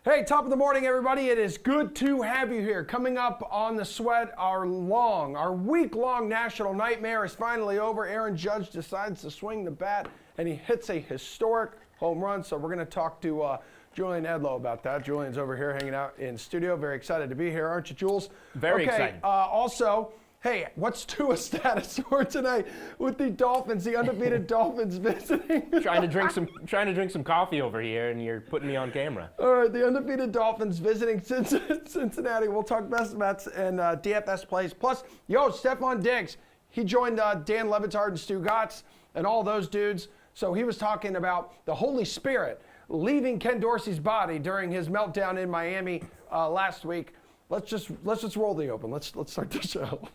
Hey, top of the morning, everybody. It is good to have you here. Coming up on The Sweat, our week-long national nightmare is finally over. Aaron Judge decides to swing the bat, and he hits a historic home run. So we're going to talk to Julian Edlow about that. Julian's over here hanging out in studio. Very excited to be here, aren't you, Jules? Very excited. Also, hey, what's Tua's status for tonight with the Dolphins, the undefeated Dolphins visiting? trying to drink some coffee over here, and you're putting me on camera. All right, the undefeated Dolphins visiting Cincinnati. We'll talk best bets and DFS plays. Plus, Stephon Diggs. He joined Dan Levitard and Stu Gatz and all those dudes. So he was talking about the Holy Spirit leaving Ken Dorsey's body during his meltdown in Miami last week. Let's just roll the open. Let's start the show.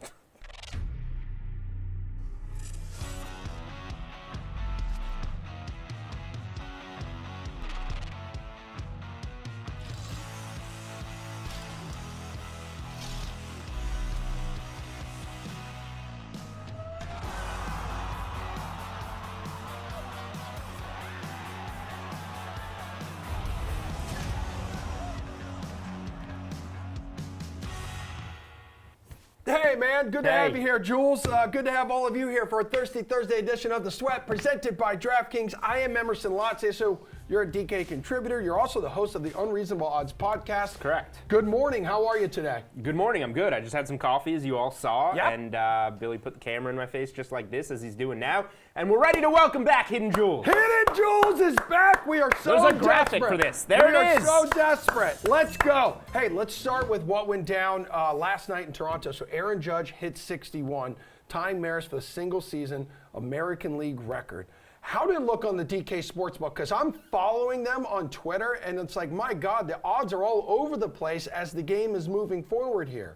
Hey, man, good to have you here, Jules. Good to have all of you here for a Thirsty Thursday edition of The Sweat, presented by DraftKings. I am Emerson Lotze, so you're a DK contributor. You're also the host of the Unreasonable Odds podcast. Correct. Good morning. How are you today? Good morning. I'm good. I just had some coffee, as you all saw, yep. And Billy put the camera in my face just like this, as he's doing now. And we're ready to welcome back Hidden Jules. Hidden Jules is back. We are so There's a graphic desperate for this. There it is. We are so desperate. Let's go. Hey, let's start with what went down last night in Toronto. So Aaron Judge hit 61, tying Maris for the single season American League record. How did it look on the DK Sportsbook? Because I'm following them on Twitter, and it's like, my God, the odds are all over the place as the game is moving forward here.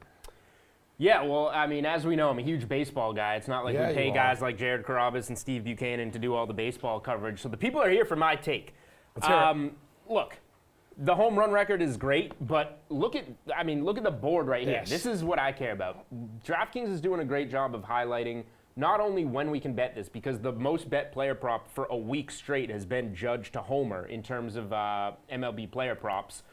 Yeah, well, I mean, as we know, I'm a huge baseball guy. It's not like we pay guys like Jared Carrabis and Steve Buchanan to do all the baseball coverage. So the people are here for my take. Look, the home run record is great, but look at the board right here. This is what I care about. DraftKings is doing a great job of highlighting not only when we can bet this, because the most bet player prop for a week straight has been Judge to homer in terms of MLB player props,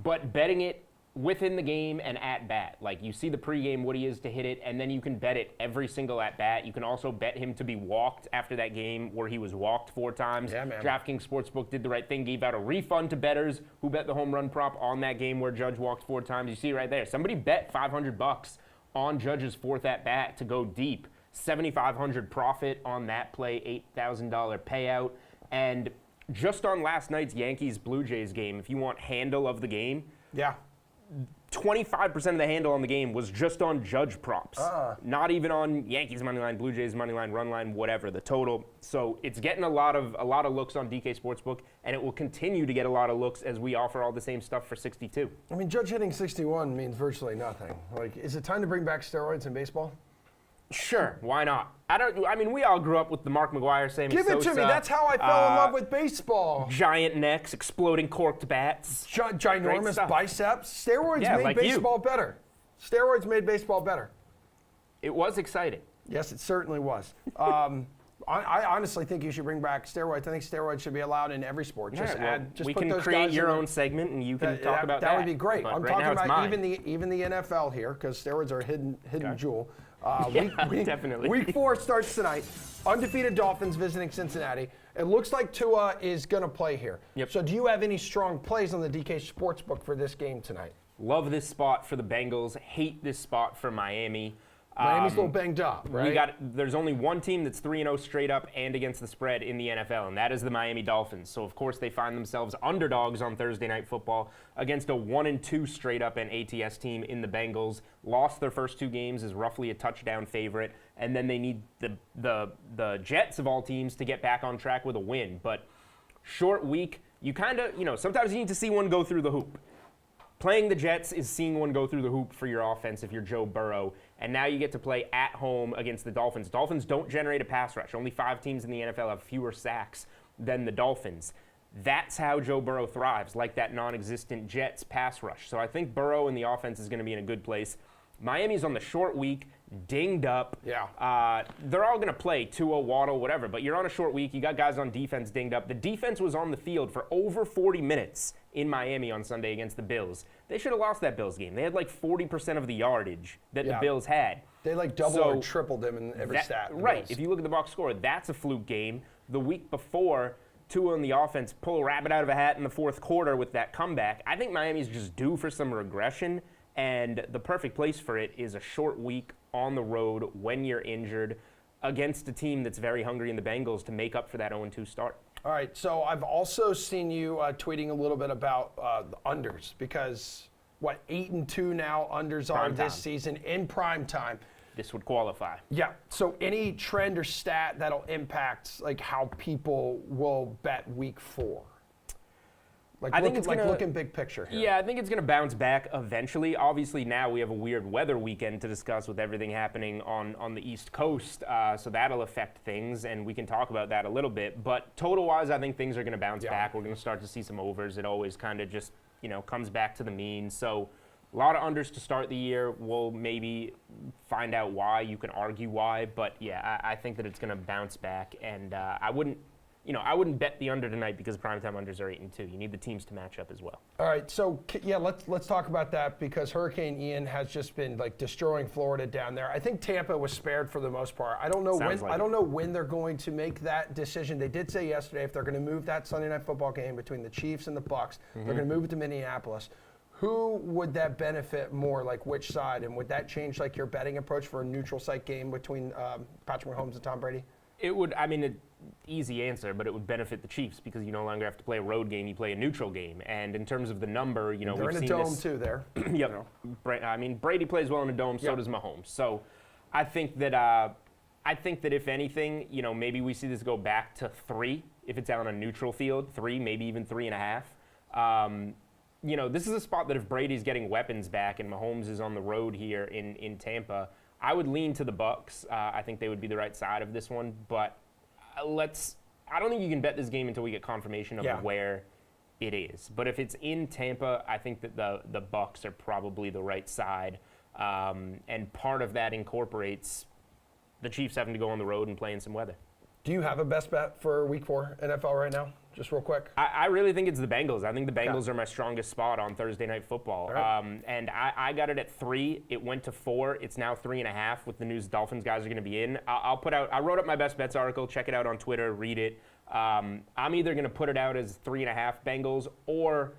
but betting it within the game and at bat. Like, you see the pregame, what he is to hit it, and then you can bet it every single at bat. You can also bet him to be walked after that game where he was walked 4 times. Yeah, man. DraftKings Sportsbook did the right thing, gave out a refund to bettors who bet the home run prop on that game where Judge walked 4 times. You see right there, somebody bet $500 on Judge's 4th at bat to go deep. $7,500 profit on that play, $8,000 payout. And just on last night's Yankees-Blue Jays game, if you want handle of the game, 25% of the handle on the game was just on Judge props. Not even on Yankees money line, Blue Jays money line, run line, whatever, the total. So it's getting a lot of looks on DK Sportsbook, and it will continue to get a lot of looks as we offer all the same stuff for 62. I mean, Judge hitting 61 means virtually nothing. Like, is it time to bring back steroids in baseball? Sure, why not? We all grew up with the Mark McGwire, Sammy Sosa. Give it to me. That's how I fell in love with baseball. Giant necks, exploding corked bats. Ginormous biceps. Steroids made baseball better. Steroids made baseball better. It was exciting. Yes, it certainly was. I honestly think you should bring back steroids. I think steroids should be allowed in every sport. We can create your own segment, and you can talk about that. That would be great. But I'm right talking about mine. even the NFL here, because steroids are a hidden jewel. Definitely. Week 4 starts tonight. Undefeated Dolphins visiting Cincinnati. It looks like Tua is going to play here. Yep. So do you have any strong plays on the DK Sportsbook for this game tonight? Love this spot for the Bengals. Hate this spot for Miami. Miami's a little banged up, right? There's only one team that's 3-0 straight up and against the spread in the NFL, and that is the Miami Dolphins. So, of course, they find themselves underdogs on Thursday Night Football against a 1-2 straight up and ATS team in the Bengals. Lost their first 2 games, is roughly a touchdown favorite, and then they need the Jets of all teams to get back on track with a win. But short week, you kind of, sometimes you need to see one go through the hoop. Playing the Jets is seeing one go through the hoop for your offense if you're Joe Burrow. And now you get to play at home against the Dolphins. Dolphins don't generate a pass rush. Only 5 teams in the NFL have fewer sacks than the Dolphins. That's how Joe Burrow thrives, like that non-existent Jets pass rush. So I think Burrow and the offense is going to be in a good place. Miami's on the short week. dinged up. Yeah. They're all going to play, Tua, Waddle, whatever, but you're on a short week. You got guys on defense dinged up. The defense was on the field for over 40 minutes in Miami on Sunday against the Bills. They should have lost that Bills game. They had like 40% of the yardage that the Bills had. They like doubled or tripled them in every stat. Right. If you look at the box score, that's a fluke game. The week before, Tua and the offense pull a rabbit out of a hat in the fourth quarter with that comeback. I think Miami's just due for some regression, and the perfect place for it is a short week on the road when you're injured against a team that's very hungry in the Bengals to make up for that 0-2 start. All right, so I've also seen you tweeting a little bit about the unders because, 8-2 now unders are this season in prime time. This would qualify. Yeah, so any trend or stat that'll impact like how people will bet week 4? I think it's looking big picture here. Yeah, I think it's going to bounce back eventually. Obviously, now we have a weird weather weekend to discuss with everything happening on the East Coast, so that'll affect things, and we can talk about that a little bit. But total-wise, I think things are going to bounce back. We're going to start to see some overs. It always kind of just, comes back to the mean. So a lot of unders to start the year. We'll maybe find out why. You can argue why. But, yeah, I think that it's going to bounce back, and I wouldn't bet the under tonight because primetime unders are 8-2. You need the teams to match up as well. All right, so let's talk about that because Hurricane Ian has just been destroying Florida down there. I think Tampa was spared for the most part. I don't know when they're going to make that decision. They did say yesterday if they're going to move that Sunday Night Football game between the Chiefs and the Bucs, they're going to move it to Minneapolis. Who would that benefit more, which side? And would that change your betting approach for a neutral site game between Patrick Mahomes and Tom Brady? It would, easy answer, but it would benefit the Chiefs because you no longer have to play a road game, you play a neutral game. And in terms of the number, they're we've in seen a dome too there. Yep. Brady plays well in a dome, so does Mahomes. So I think that if anything, maybe we see this go back to 3 if it's out on a neutral field, 3, maybe even 3.5. This is a spot that if Brady's getting weapons back and Mahomes is on the road here in Tampa, I would lean to the Bucs. I think they would be the right side of this one, but I don't think you can bet this game until we get confirmation of where it is. But if it's in Tampa, I think that the Bucs are probably the right side, and part of that incorporates the Chiefs having to go on the road and play in some weather. Do you have a best bet for Week 4 NFL right now? Just real quick. I really think it's the Bengals. I think the Bengals are my strongest spot on Thursday Night Football. Right. And I got it at 3. It went to 4. It's now 3.5 with the news Dolphins guys are going to be in. I wrote up my best bets article. Check it out on Twitter. Read it. I'm either going to put it out as 3.5 Bengals or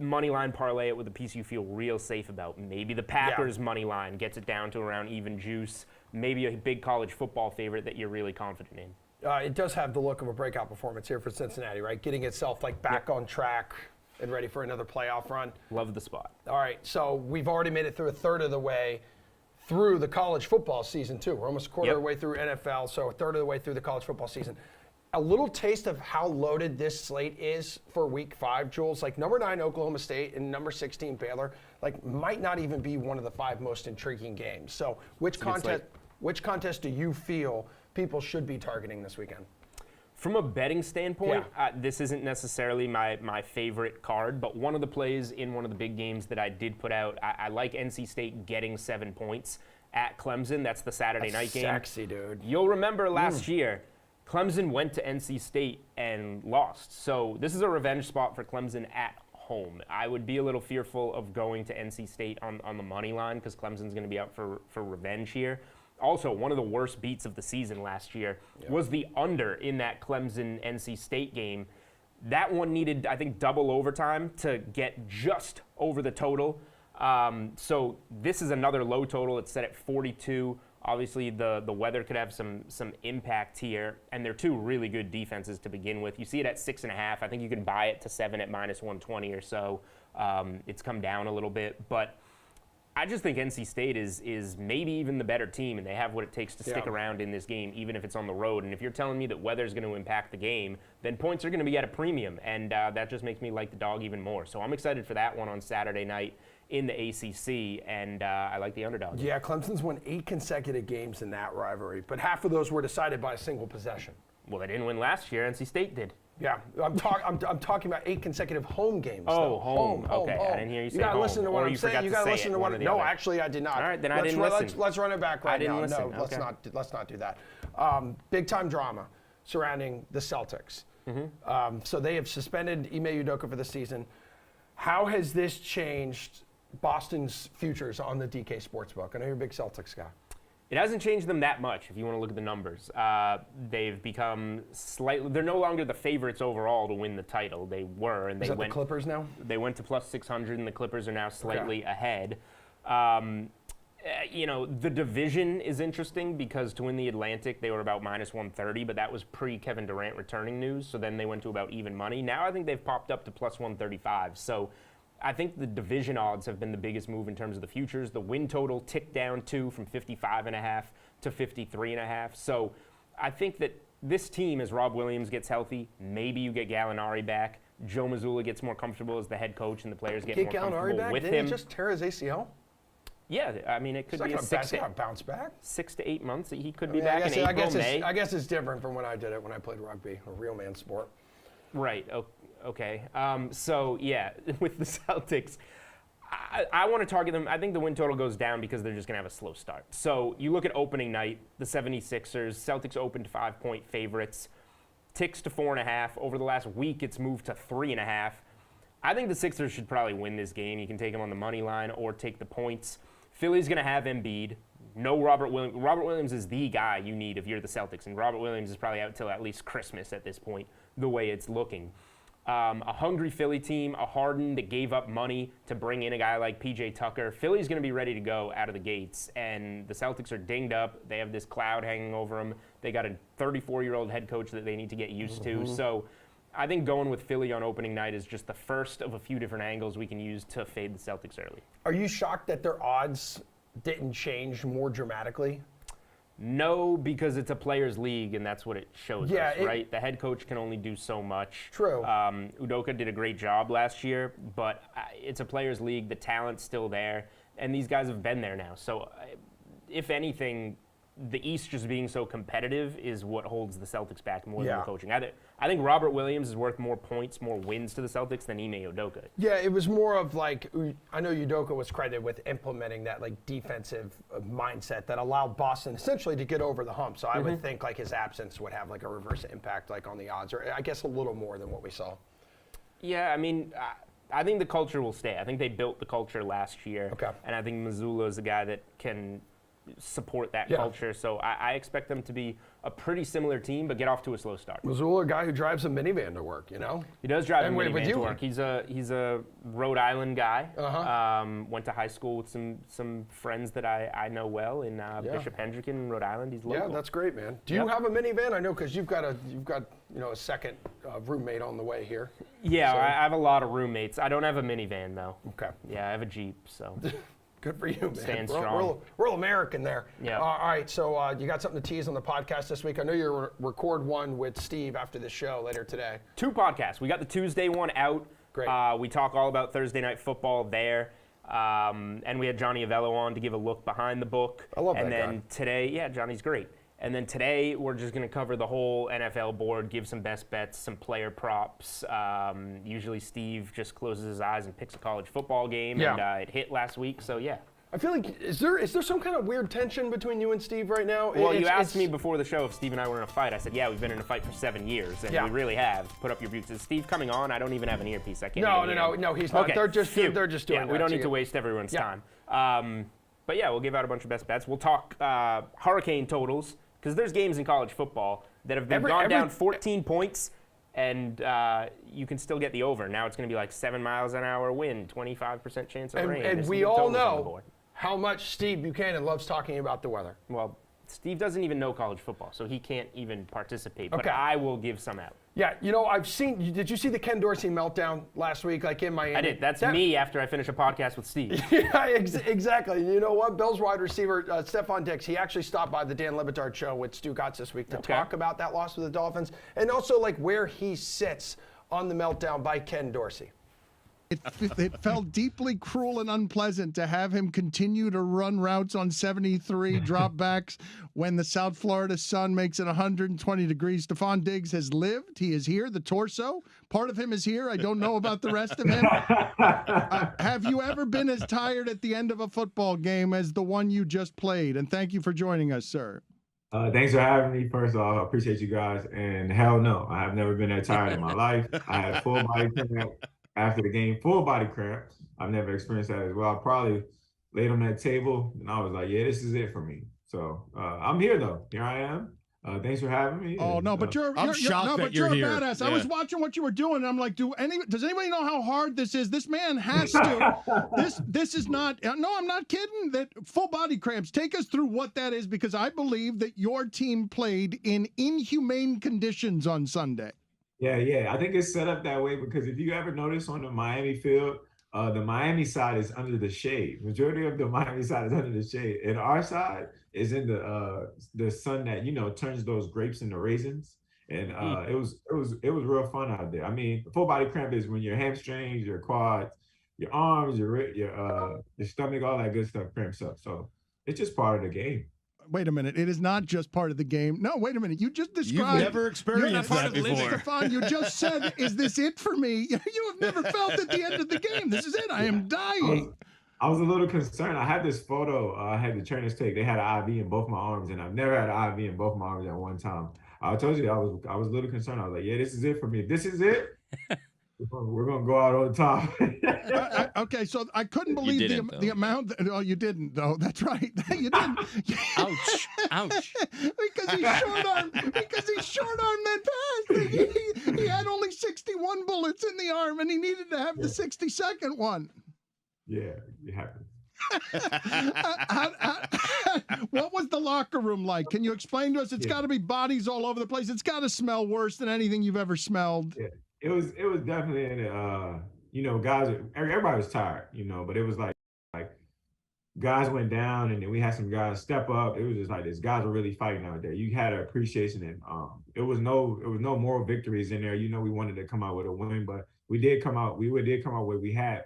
money line parlay it with a piece you feel real safe about. Maybe the Packers money line gets it down to around even juice. Maybe a big college football favorite that you're really confident in. It does have the look of a breakout performance here for Cincinnati, right? Getting itself back on track and ready for another playoff run. Love the spot. All right, so we've already made it through a third of the way through the college football season, too. We're almost a quarter of the way through NFL, so a third of the way through the college football season. A little taste of how loaded this slate is for Week 5, Jules. Number 9 Oklahoma State and number 16 Baylor, might not even be one of the 5 most intriguing games. So which contest do you feel people should be targeting this weekend? From a betting standpoint, this isn't necessarily my favorite card, but one of the plays in one of the big games that I did put out, I like NC State getting 7 points at Clemson. That's the Saturday night game. Sexy, dude. You'll remember last year, Clemson went to NC State and lost. So this is a revenge spot for Clemson at home. I would be a little fearful of going to NC State on the money line because Clemson's going to be out for revenge here. Also, one of the worst beats of the season last year was the under in that Clemson-NC State game. That one needed, I think, double overtime to get just over the total. So this is another low total. It's set at 42. Obviously, the weather could have some impact here, and they're 2 really good defenses to begin with. You see it at 6.5. I think you can buy it to 7 at minus 120 or so. It's come down a little bit, but I just think NC State is maybe even the better team, and they have what it takes to stick around in this game, even if it's on the road. And if you're telling me that weather's going to impact the game, then points are going to be at a premium, and that just makes me like the dog even more. So I'm excited for that one on Saturday night in the ACC, and I like the underdog. Yeah, Clemson's won 8 consecutive games in that rivalry, but half of those were decided by a single possession. Well, they didn't win last year. NC State did. Yeah, I'm talking about 8 consecutive home games. Oh, though. home. Okay, I didn't hear you say You gotta home. listen to what Or I'm you saying. forgot You to gotta say listen it, to one what. or the No, other. actually, I did not. All right, then I didn't listen. Let's run it back right didn't now. listen. No, Okay. let's not do that. Big time drama surrounding the Celtics. So they have suspended Ime Udoka for the season. How has this changed Boston's futures on the DK Sportsbook? I know you're a big Celtics guy. It hasn't changed them that much if you want to look at the numbers. They've become slightly, they're no longer the favorites overall to win the title. They were, and Is that the Clippers now? They went to plus 600, and the Clippers are now slightly ahead. The division is interesting because to win the Atlantic, they were about minus 130, but that was pre-Kevin Durant returning news, so then they went to about even money. Now I think they've popped up to plus 135, so I think the division odds have been the biggest move in terms of the futures. The win total ticked down too from 55.5 to 53.5. So I think that this team, as Rob Williams gets healthy, maybe you get Gallinari back. Joe Mazzulla gets more comfortable as the head coach, and the players get more comfortable back? with Didn't him. he just tear his ACL? Yeah, I mean it could be a He's not gonna bounce back. 6 to 8 months. He could be back in April, May. I guess it's different from when I did it when I played rugby, a real man sport. Right. Okay. So yeah, with the Celtics, I want to target them. I think the win total goes down because they're just going to have a slow start. So you look at opening night, the 76ers, Celtics opened 5-point favorites, ticks to 4.5. Over the last week, it's moved to 3.5. I think the Sixers should probably win this game. You can take them on the money line or take the points. Philly's going to have Embiid. No Robert Williams. Robert Williams is the guy you need if you're the Celtics, and Robert Williams is probably out till at least Christmas at this point, the way it's looking. A hungry Philly team, a Harden that gave up money to bring in a guy like PJ Tucker. Philly's going to be ready to go out of the gates, and the Celtics are dinged up. They have this cloud hanging over them. They got a 34-year-old head coach that they need to get used to. So I think going with Philly on opening night is just the first of a few different angles we can use to fade the Celtics early. Are you shocked that their odds didn't change more dramatically? No, because it's a players' league, and that's what it shows us, right? The head coach can only do so much. True. Udoka did a great job last year, but it's a players' league. The talent's still there, and these guys have been there now. So, if anything, the East just being so competitive is what holds the Celtics back more than the coaching. I think Robert Williams is worth more points, more wins to the Celtics than Ime Udoka. Yeah, it was more of like, I know Udoka was credited with implementing that like defensive mindset that allowed Boston essentially to get over the hump. So I would think like his absence would have like a reverse impact like on the odds, or I guess a little more than what we saw. Yeah, I mean, I think the culture will stay. I think they built the culture last year. Okay. And I think Mazzulla is a guy that can support that culture. So I expect them to be a pretty similar team, but get off to a slow start. Mazzulla, a guy who drives a minivan to work, you know? He does drive a minivan to work. He's a Rhode Island guy. Went to high school with some friends that I know well in Bishop Hendricken in Rhode Island. He's local. Yeah, that's great, man. Do you have a minivan? I know because you've got a second roommate on the way here. Yeah, so. I have a lot of roommates. I don't have a minivan though. Okay. Yeah, I have a Jeep, so. Good for you, man. Stand strong. We're all American there. Yeah. All right, so you got something to tease on the podcast this week. I know you're record one with Steve after the show later today. 2 podcasts. We got the Tuesday one out. Great. We talk all about Thursday Night Football there. And we had Johnny Avello on to give a look behind the book. I love that guy. And then today, Johnny's great. And then today, we're just going to cover the whole NFL board, give some best bets, some player props. Usually Steve just closes his eyes and picks a college football game, and it hit last week, so yeah. I feel like, is there some kind of weird tension between you and Steve right now? Well, you asked me before the show if Steve and I were in a fight. I said, yeah, we've been in a fight for 7 years, and we really have. Put up your views. Is Steve coming on? I don't even have an earpiece. I can't No, he's not. Okay. They're just doing that. We don't need to waste everyone's time. But yeah, we'll give out a bunch of best bets. We'll talk hurricane totals, because there's games in college football that have been gone down 14 points, and you can still get the over. Now it's going to be like 7 miles an hour wind, 25% chance of rain. And we all know how much Steve Buchanan loves talking about the weather. Well, Steve doesn't even know college football, so he can't even participate. But I will give some out. Yeah, I've seen. Did you see the Ken Dorsey meltdown last week, like in Miami? I did. That's me after I finish a podcast with Steve. Yeah, exactly. You know what? Bills wide receiver Stephon Diggs, he actually stopped by the Dan Lebitard show with Stu Gotts this week to talk about that loss with the Dolphins, and also like where he sits on the meltdown by Ken Dorsey. It felt deeply cruel and unpleasant to have him continue to run routes on 73 dropbacks when the South Florida sun makes it 120 degrees. Stephon Diggs has lived. He is here. The torso, part of him is here. I don't know about the rest of him. Have you ever been as tired at the end of a football game as the one you just played? And thank you for joining us, sir. Thanks for having me. First off, I appreciate you guys. And hell no, I have never been that tired in my life. I had full body cramp after the game, full body cramp. I've never experienced that as well. I probably laid on that table and I was like, yeah, this is it for me. So I'm here though. Here I am. Thanks for having me. Oh, no, but you're a badass. Yeah. I was watching what you were doing, and I'm like, does anybody know how hard this is? This man has to. This is not. No, I'm not kidding. That full body cramps. Take us through what that is, because I believe that your team played in inhumane conditions on Sunday. Yeah. I think it's set up that way because if you ever notice on the Miami field, the Miami side is under the shade. Majority of the Miami side is under the shade, and our side is in the sun that turns those grapes into raisins. And it was real fun out there. I mean, full body cramp is when your hamstrings, your quads, your arms, your stomach, all that good stuff cramps up. So it's just part of the game. Wait a minute. It is not just part of the game. No, wait a minute. You just described. You've never experienced that before. Stephon, you just said, is this it for me? You have never felt at the end of the game. This is it. I am dying. I was a little concerned. I had this photo I had the trainers take. They had an IV in both my arms, and I've never had an IV in both my arms at one time. I told you I was a little concerned. I was like, yeah, this is it for me. If this is it, we're going to go out on top. Okay, so I couldn't believe the amount. Oh, you didn't, though. That's right. You didn't. Ouch. Because he short-armed that pass. He had only 61 bullets in the arm, and he needed to have the 62nd one. Yeah, it happened. What was the locker room like? Can you explain to us? It's got to be bodies all over the place. It's got to smell worse than anything you've ever smelled. Yeah, it was definitely, guys, everybody was tired, but it was like guys went down, and then we had some guys step up. It was just like this. Guys were really fighting out there. You had an appreciation, and it was no moral victories in there. We wanted to come out with a win, but we did come out where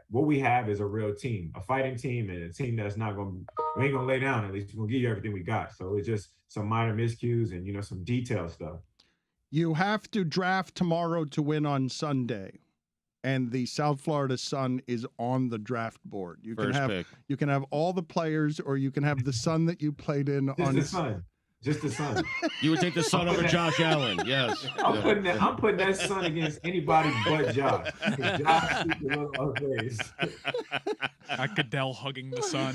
what we have is a real team, a fighting team, and a team that's we ain't gonna lay down. At least we're gonna give you everything we got. So it's just some minor miscues and some detailed stuff. You have to draft tomorrow to win on Sunday, and the South Florida Sun is on the draft board. You can have all the players, or you can have the Sun that you played in on the Sun. Just the Sun. You would take the Sun over Josh Allen, yes. I'm putting that Sun against anybody but Josh. Josh is a little ugly. Goodell hugging the Sun.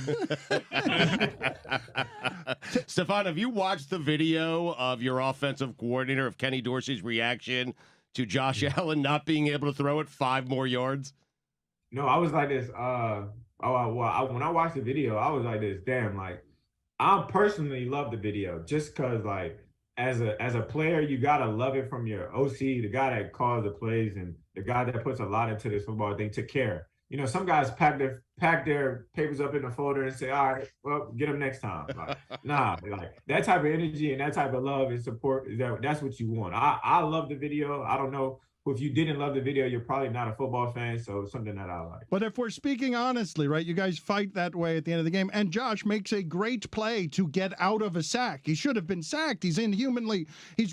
Stephon, have you watched the video of your offensive coordinator, of Kenny Dorsey's reaction to Josh Allen not being able to throw it 5 more yards? No, I was like this. When I watched the video, I was like this. Damn, I personally love the video just because, as a player, you gotta love it from your OC, the guy that calls the plays, and the guy that puts a lot into this football thing to care. Some guys pack their papers up in the folder and say, all right, well, get them next time. That type of energy and that type of love and support, that's what you want. I love the video. I don't know. If you didn't love the video, you're probably not a football fan, so it's something that I like. But if we're speaking honestly, right, you guys fight that way at the end of the game, and Josh makes a great play to get out of a sack. He should have been sacked. He's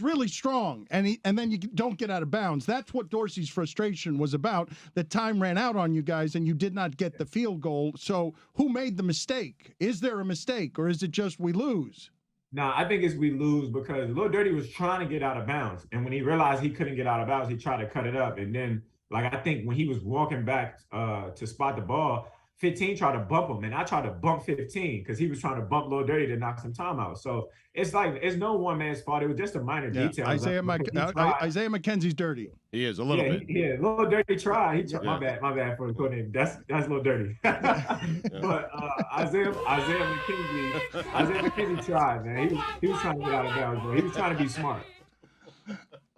really strong, and then you don't get out of bounds. That's what Dorsey's frustration was about. The time ran out on you guys, and you did not get the field goal. So who made the mistake? Is there a mistake, or is it just we lose? No, I think it's we lose because Lil Dirty was trying to get out of bounds. And when he realized he couldn't get out of bounds, he tried to cut it up. And then, I think when he was walking back to spot the ball, 15 tried to bump him. And I tried to bump 15 because he was trying to bump Lil Dirty to knock some time out. So it's no one man's fault. It was just a minor detail. Isaiah McKenzie's dirty. He is a little bit. Yeah, Lil Dirty tried. My bad for the code name. That's Lil Dirty. But Isaiah McKenzie tried, man. He was trying to get out of bounds, bro. He was trying to be smart.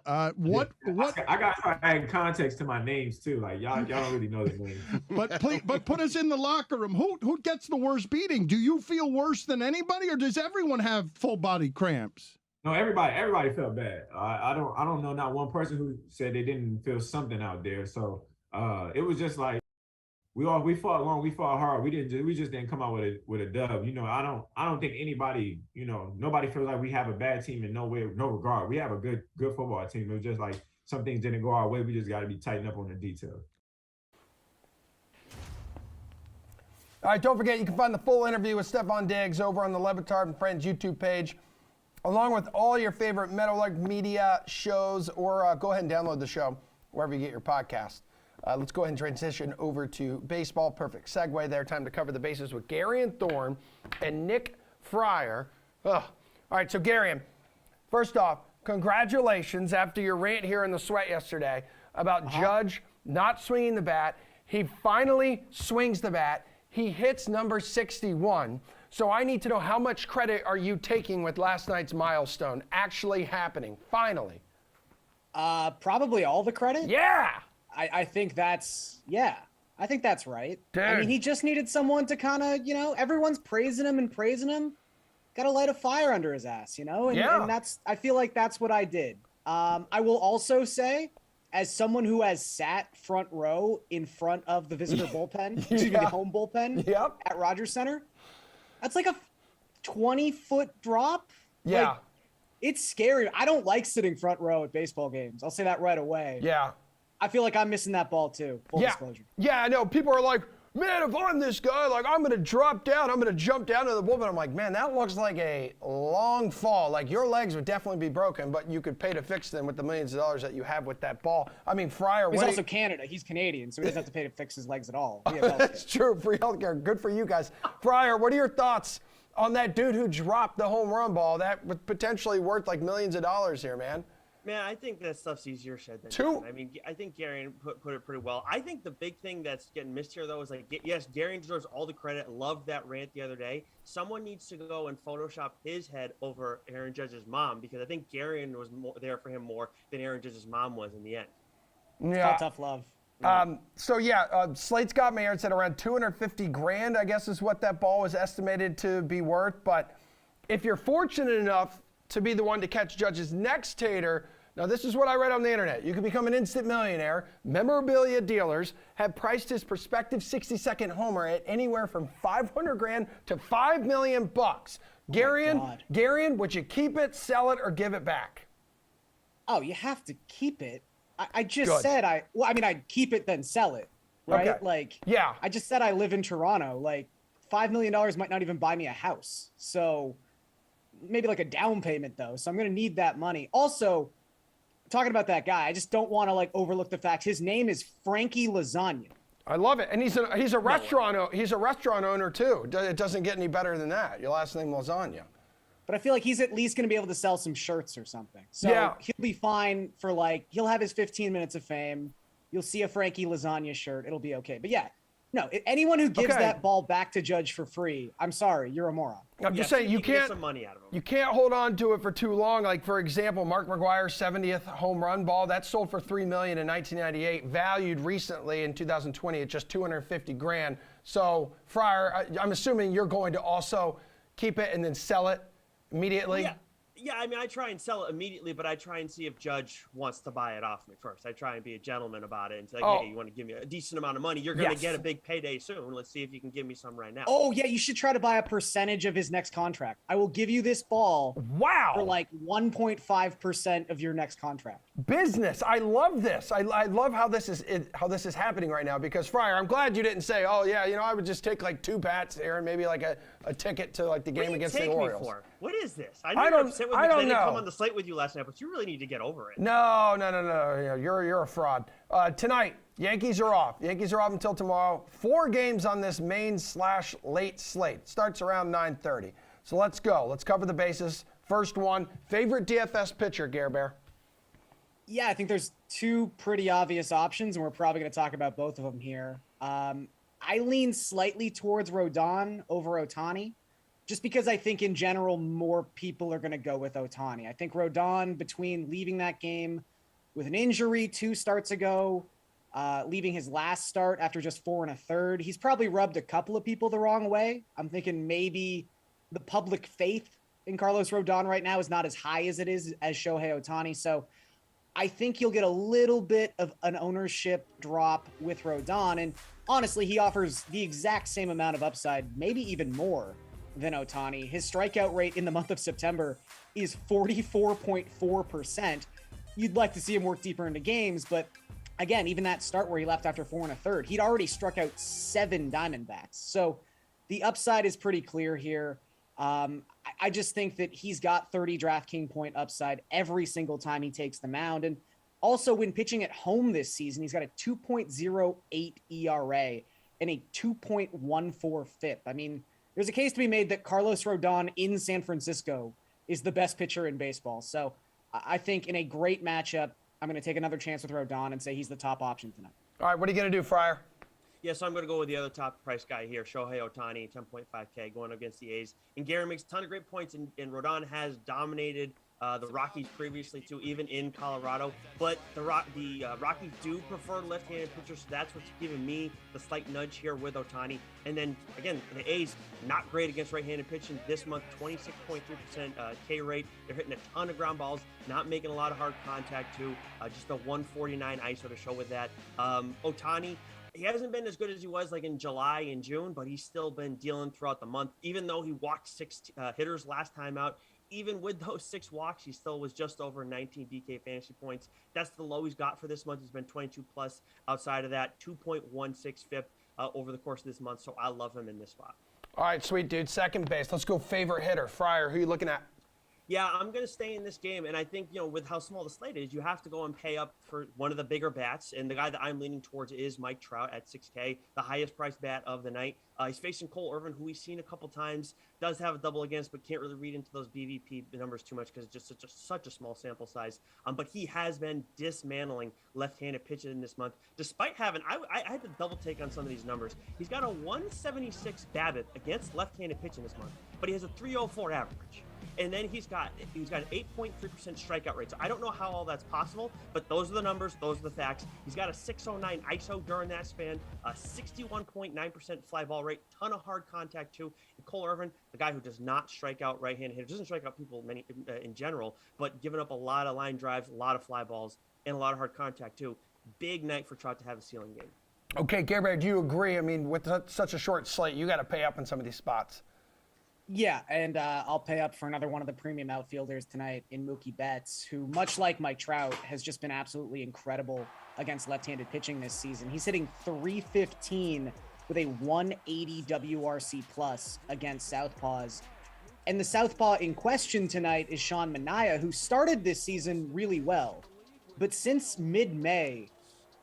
I got to add context to my names too. Y'all don't really know the names. But put us in the locker room. Who gets the worst beating? Do you feel worse than anybody, or does everyone have full body cramps? No, everybody felt bad. I don't know not one person who said they didn't feel something out there. So it was just we fought long, we fought hard. We just didn't come out with a dub. I don't think anybody, nobody feels like we have a bad team in no regard. We have a good football team. It was just like some things didn't go our way. We just got to be tightened up on the details. All right, don't forget, you can find the full interview with Stefon Diggs over on the Levitard and Friends YouTube page, along with all your favorite Meadowlark Media shows, or go ahead and download the show wherever you get your podcast. Let's go ahead and transition over to baseball. Perfect segue there. Time to cover the bases with Garion Thorne and Nick Fryer. Ugh. All right, so Garion, first off, congratulations after your rant here in the sweat yesterday about Judge not swinging the bat. He finally swings the bat. He hits number 61. So I need to know, how much credit are you taking with last night's milestone actually happening, finally? Probably all the credit. Yeah. I think that's right. Dude. I mean, he just needed someone to kind of, everyone's praising him. Got to light a fire under his ass, and I feel like that's what I did. I will also say, as someone who has sat front row in front of the visitor bullpen, the home bullpen at Rogers Center, that's like a 20-foot drop. Yeah. Like, it's scary. I don't like sitting front row at baseball games. I'll say that right away. Yeah. I feel like I'm missing that ball too. Full disclosure. Yeah, I know. People are like, man, if I'm this guy, like, I'm going to drop down. I'm going to jump down to the bullpen. I'm like, man, that looks like a long fall. Like, your legs would definitely be broken, but you could pay to fix them with the millions of dollars that you have with that ball. I mean, Fryer. He's also Canada. He's Canadian, so he doesn't have to pay to fix his legs at all. That's true. Free healthcare. Good for you guys. Fryer, what are your thoughts on that dude who dropped the home run ball that was potentially worth like millions of dollars here, man? Man, I think that stuff's easier said than Two. done. I mean, I think Garion put it pretty well. I think the big thing that's getting missed here, though, is like, yes, Garion deserves all the credit. Loved that rant the other day. Someone needs to go and Photoshop his head over Aaron Judge's mom, because I think Garion was there for him more than Aaron Judge's mom was in the end. Yeah. Tough love. Slate's got Mayer said around 250 grand, I guess, is what that ball was estimated to be worth. But if you're fortunate enough to be the one to catch Judge's next tater, now this is what I read on the internet. You can become an instant millionaire. Memorabilia dealers have priced his prospective 60-second homer at anywhere from 500 grand to $5 million bucks. Garion, would you keep it, sell it, or give it back? Oh, you have to keep it. I just said I'd keep it then sell it, right? Okay. Like, yeah. I just said I live in Toronto. Like, $5 million might not even buy me a house. So maybe like a down payment though. So I'm going to need that money. Also, talking about that guy, I just don't want to like overlook the fact his name is Frankie Lasagna. I love it. And he's a restaurant owner too. It doesn't get any better than that. Your last name Lasagna. But I feel like he's at least going to be able to sell some shirts or something. So he'll be fine for he'll have his 15 minutes of fame. You'll see a Frankie Lasagna shirt. It'll be okay. But yeah, no, anyone who gives that ball back to Judge for free, I'm sorry, you're a moron. I'm just saying, you can't get some money out of him. You can't hold on to it for too long. Like, for example, Mark McGwire's 70th home run ball, that sold for $3 million in 1998, valued recently in 2020 at just 250 grand. So, Fryer, I'm assuming you're going to also keep it and then sell it immediately? Yeah, I mean, I try and sell it immediately, but I try and see if Judge wants to buy it off me first. I try and be a gentleman about it and say, hey, you want to give me a decent amount of money? You're going to get a big payday soon. Let's see if you can give me some right now. Oh, yeah, you should try to buy a percentage of his next contract. I will give you this ball for like 1.5% of your next contract. Business. I love this. I love how this is happening right now, because, Fryer, I'm glad you didn't say, oh, yeah, I would just take like 2 bats here and maybe like a ticket to like the game against the Orioles. Me for? What is this? I know you're upset with me because I didn't come on the slate with you last night, but you really need to get over it. No. You're a fraud. Tonight, Yankees are off. Yankees are off until tomorrow. 4 games on this main/late slate. Starts around 9:30. So let's go. Let's cover the bases. First one, favorite DFS pitcher, Gare Bear? Yeah, I think there's 2 pretty obvious options, and we're probably going to talk about both of them here. I lean slightly towards Rodon over Ohtani, just because I think in general more people are going to go with Ohtani. I think Rodon, between leaving that game with an injury 2 starts ago, leaving his last start after just 4 1/3, he's probably rubbed a couple of people the wrong way. I'm thinking maybe the public faith in Carlos Rodon right now is not as high as it is as Shohei Ohtani. So I think you'll get a little bit of an ownership drop with Rodon. And honestly, he offers the exact same amount of upside, maybe even more than Ohtani. His strikeout rate in the month of September is 44.4%. You'd like to see him work deeper into games, but again, even that start where he left after 4 1/3, he'd already struck out 7 Diamondbacks. So the upside is pretty clear here. I just think that he's got 30 DraftKings point upside every single time he takes the mound. And also, when pitching at home this season, he's got a 2.08 ERA and a 2.14 FIP. I mean, there's a case to be made that Carlos Rodon in San Francisco is the best pitcher in baseball. So I think in a great matchup, I'm going to take another chance with Rodon and say he's the top option tonight. All right, what are you going to do, Fryer? Yeah, so I'm going to go with the other top price guy here, Shohei Ohtani, 10.5K, going against the A's. And Gary makes a ton of great points, and Rodon has dominated the Rockies previously, too, even in Colorado. But the Rockies do prefer left-handed pitchers, so that's what's giving me the slight nudge here with Ohtani. And then, again, the A's, not great against right-handed pitching this month, 26.3% K rate. They're hitting a ton of ground balls, not making a lot of hard contact, too. Just a 149 ISO to show with that. Ohtani, he hasn't been as good as he was like in July and June, but he's still been dealing throughout the month. Even though he walked 6 hitters last time out, even with those 6 walks, he still was just over 19 DK fantasy points. That's the low he's got for this month. He's been 22 plus outside of that, 2.16 FIP over the course of this month. So I love him in this spot. All right, sweet dude. Second base. Let's go favorite hitter. Fryer, who are you looking at? Yeah, I'm going to stay in this game. And I think, with how small the slate is, you have to go and pay up for one of the bigger bats. And the guy that I'm leaning towards is Mike Trout at 6K, the highest priced bat of the night. He's facing Cole Irvin, who we've seen a couple times, does have a double against, but can't really read into those BVP numbers too much because it's just such a small sample size. But he has been dismantling left-handed pitching in this month, despite having, I had to double take on some of these numbers. He's got a 176 BABIP against left-handed pitching this month, but he has a 304 average. And then he's got an 8.3% strikeout rate. So I don't know how all that's possible, but those are the numbers. Those are the facts. He's got a 609 ISO during that span, a 61.9% fly ball rate, ton of hard contact too. And Cole Irvin, the guy who does not strike out right-handed hitters, doesn't strike out people many in general, but giving up a lot of line drives, a lot of fly balls, and a lot of hard contact too. Big night for Trout to have a ceiling game. Okay, Gary, do you agree? I mean, with such a short slate, you got to pay up in some of these spots. Yeah, and I'll pay up for another one of the premium outfielders tonight in Mookie Betts, who, much like Mike Trout, has just been absolutely incredible against left-handed pitching this season. He's hitting .315 with a 180 WRC plus against southpaws. And the southpaw in question tonight is Sean Manaya, who started this season really well, but since mid-May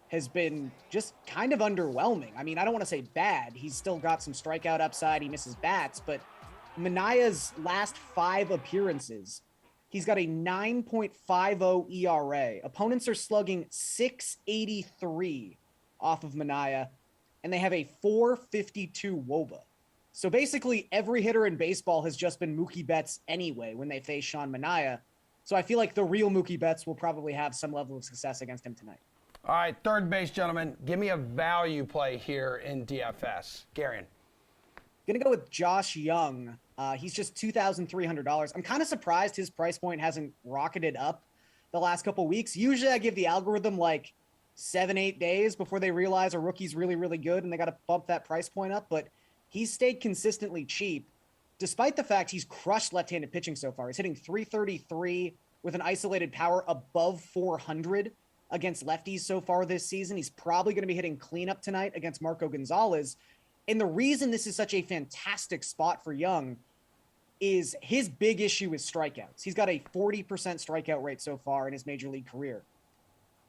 has been just kind of underwhelming. I mean, I don't want to say bad. He's still got some strikeout upside. He misses bats, but Manaya's last 5 appearances, he's got a 9.50 ERA. Opponents are slugging .683 off of Manaya, and they have a .452 WOBA. So basically, every hitter in baseball has just been Mookie Betts anyway when they face Sean Manaya. So I feel like the real Mookie Betts will probably have some level of success against him tonight. All right, third base, gentlemen. Give me a value play here in DFS. Garion. Going to go with Josh Young. He's just $2,300. I'm kind of surprised his price point hasn't rocketed up the last couple weeks. Usually I give the algorithm like 7-8 days before they realize a rookie's really, really good and they got to bump that price point up. But he's stayed consistently cheap, despite the fact he's crushed left-handed pitching so far. He's hitting .333 with an isolated power above 400 against lefties so far this season. He's probably going to be hitting cleanup tonight against Marco Gonzalez. And the reason this is such a fantastic spot for Young is his big issue is strikeouts. He's got a 40% strikeout rate so far in his major league career.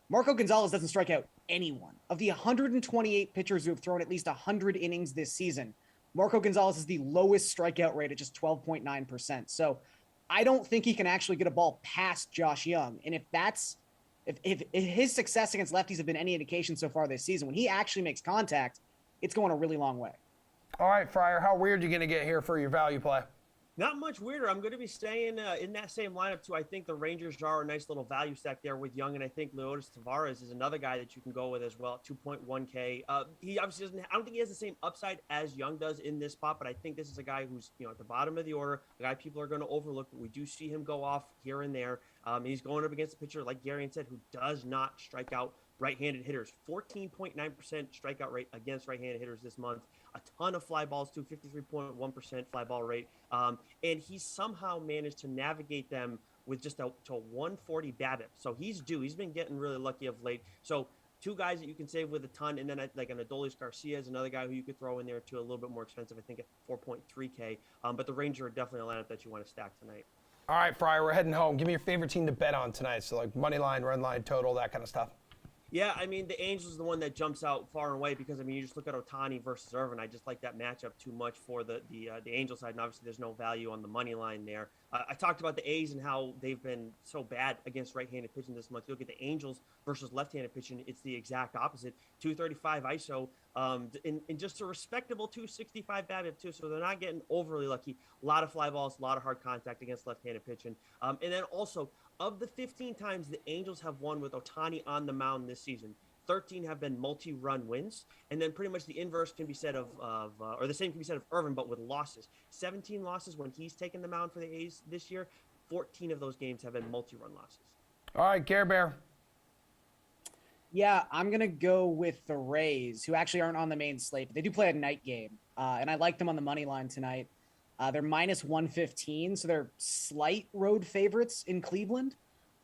Marco Gonzalez doesn't strike out anyone. Of the 128 pitchers who have thrown at least 100 innings this season, Marco Gonzalez is the lowest strikeout rate at just 12.9%. So I don't think he can actually get a ball past Josh Young. And if his success against lefties have been any indication so far this season, when he actually makes contact, it's going a really long way. All right, Fryer, how weird are you going to get here for your value play? Not much weirder. I'm going to be staying in that same lineup, too. I think the Rangers are a nice little value stack there with Young, and I think Leotis Tavares is another guy that you can go with as well, 2.1K. He obviously doesn't – I don't think he has the same upside as Young does in this spot, but I think this is a guy who's, at the bottom of the order, a guy people are going to overlook, but we do see him go off here and there. He's going up against a pitcher, like Garion said, who does not strike out right-handed hitters. 14.9% strikeout rate against right-handed hitters this month. A ton of fly balls, too, 53.1% fly ball rate. And he's somehow managed to navigate them with just a 140 BABIP. So he's due. He's been getting really lucky of late. So two guys that you can save with a ton. And then like an Adolis Garcia is another guy who you could throw in there, too, a little bit more expensive, I think at 4.3K. But the Rangers are definitely a lineup that you want to stack tonight. All right, Fryer, we're heading home. Give me your favorite team to bet on tonight. So like money line, run line, total, that kind of stuff. Yeah, I mean, the Angels is the one that jumps out far and away because, I mean, you just look at Ohtani versus Irvin. I just like that matchup too much for the Angel side, and obviously there's no value on the money line there. I talked about the A's and how they've been so bad against right-handed pitching this month. You look at the Angels versus left-handed pitching, it's the exact opposite. 235 ISO, and just a respectable 265 BABIP too, so they're not getting overly lucky. A lot of fly balls, a lot of hard contact against left-handed pitching. And then also, of the 15 times the Angels have won with Ohtani on the mound this season, 13 have been multi-run wins, and then pretty much the inverse can be said or the same can be said of Irvin, but with losses. 17 losses when he's taken the mound for the A's this year. 14 of those games have been multi-run losses. All right, Care Bear. Yeah, I'm going to go with the Rays, who actually aren't on the main slate, but they do play a night game, and I like them on the money line tonight. They're minus 115, so they're slight road favorites in Cleveland.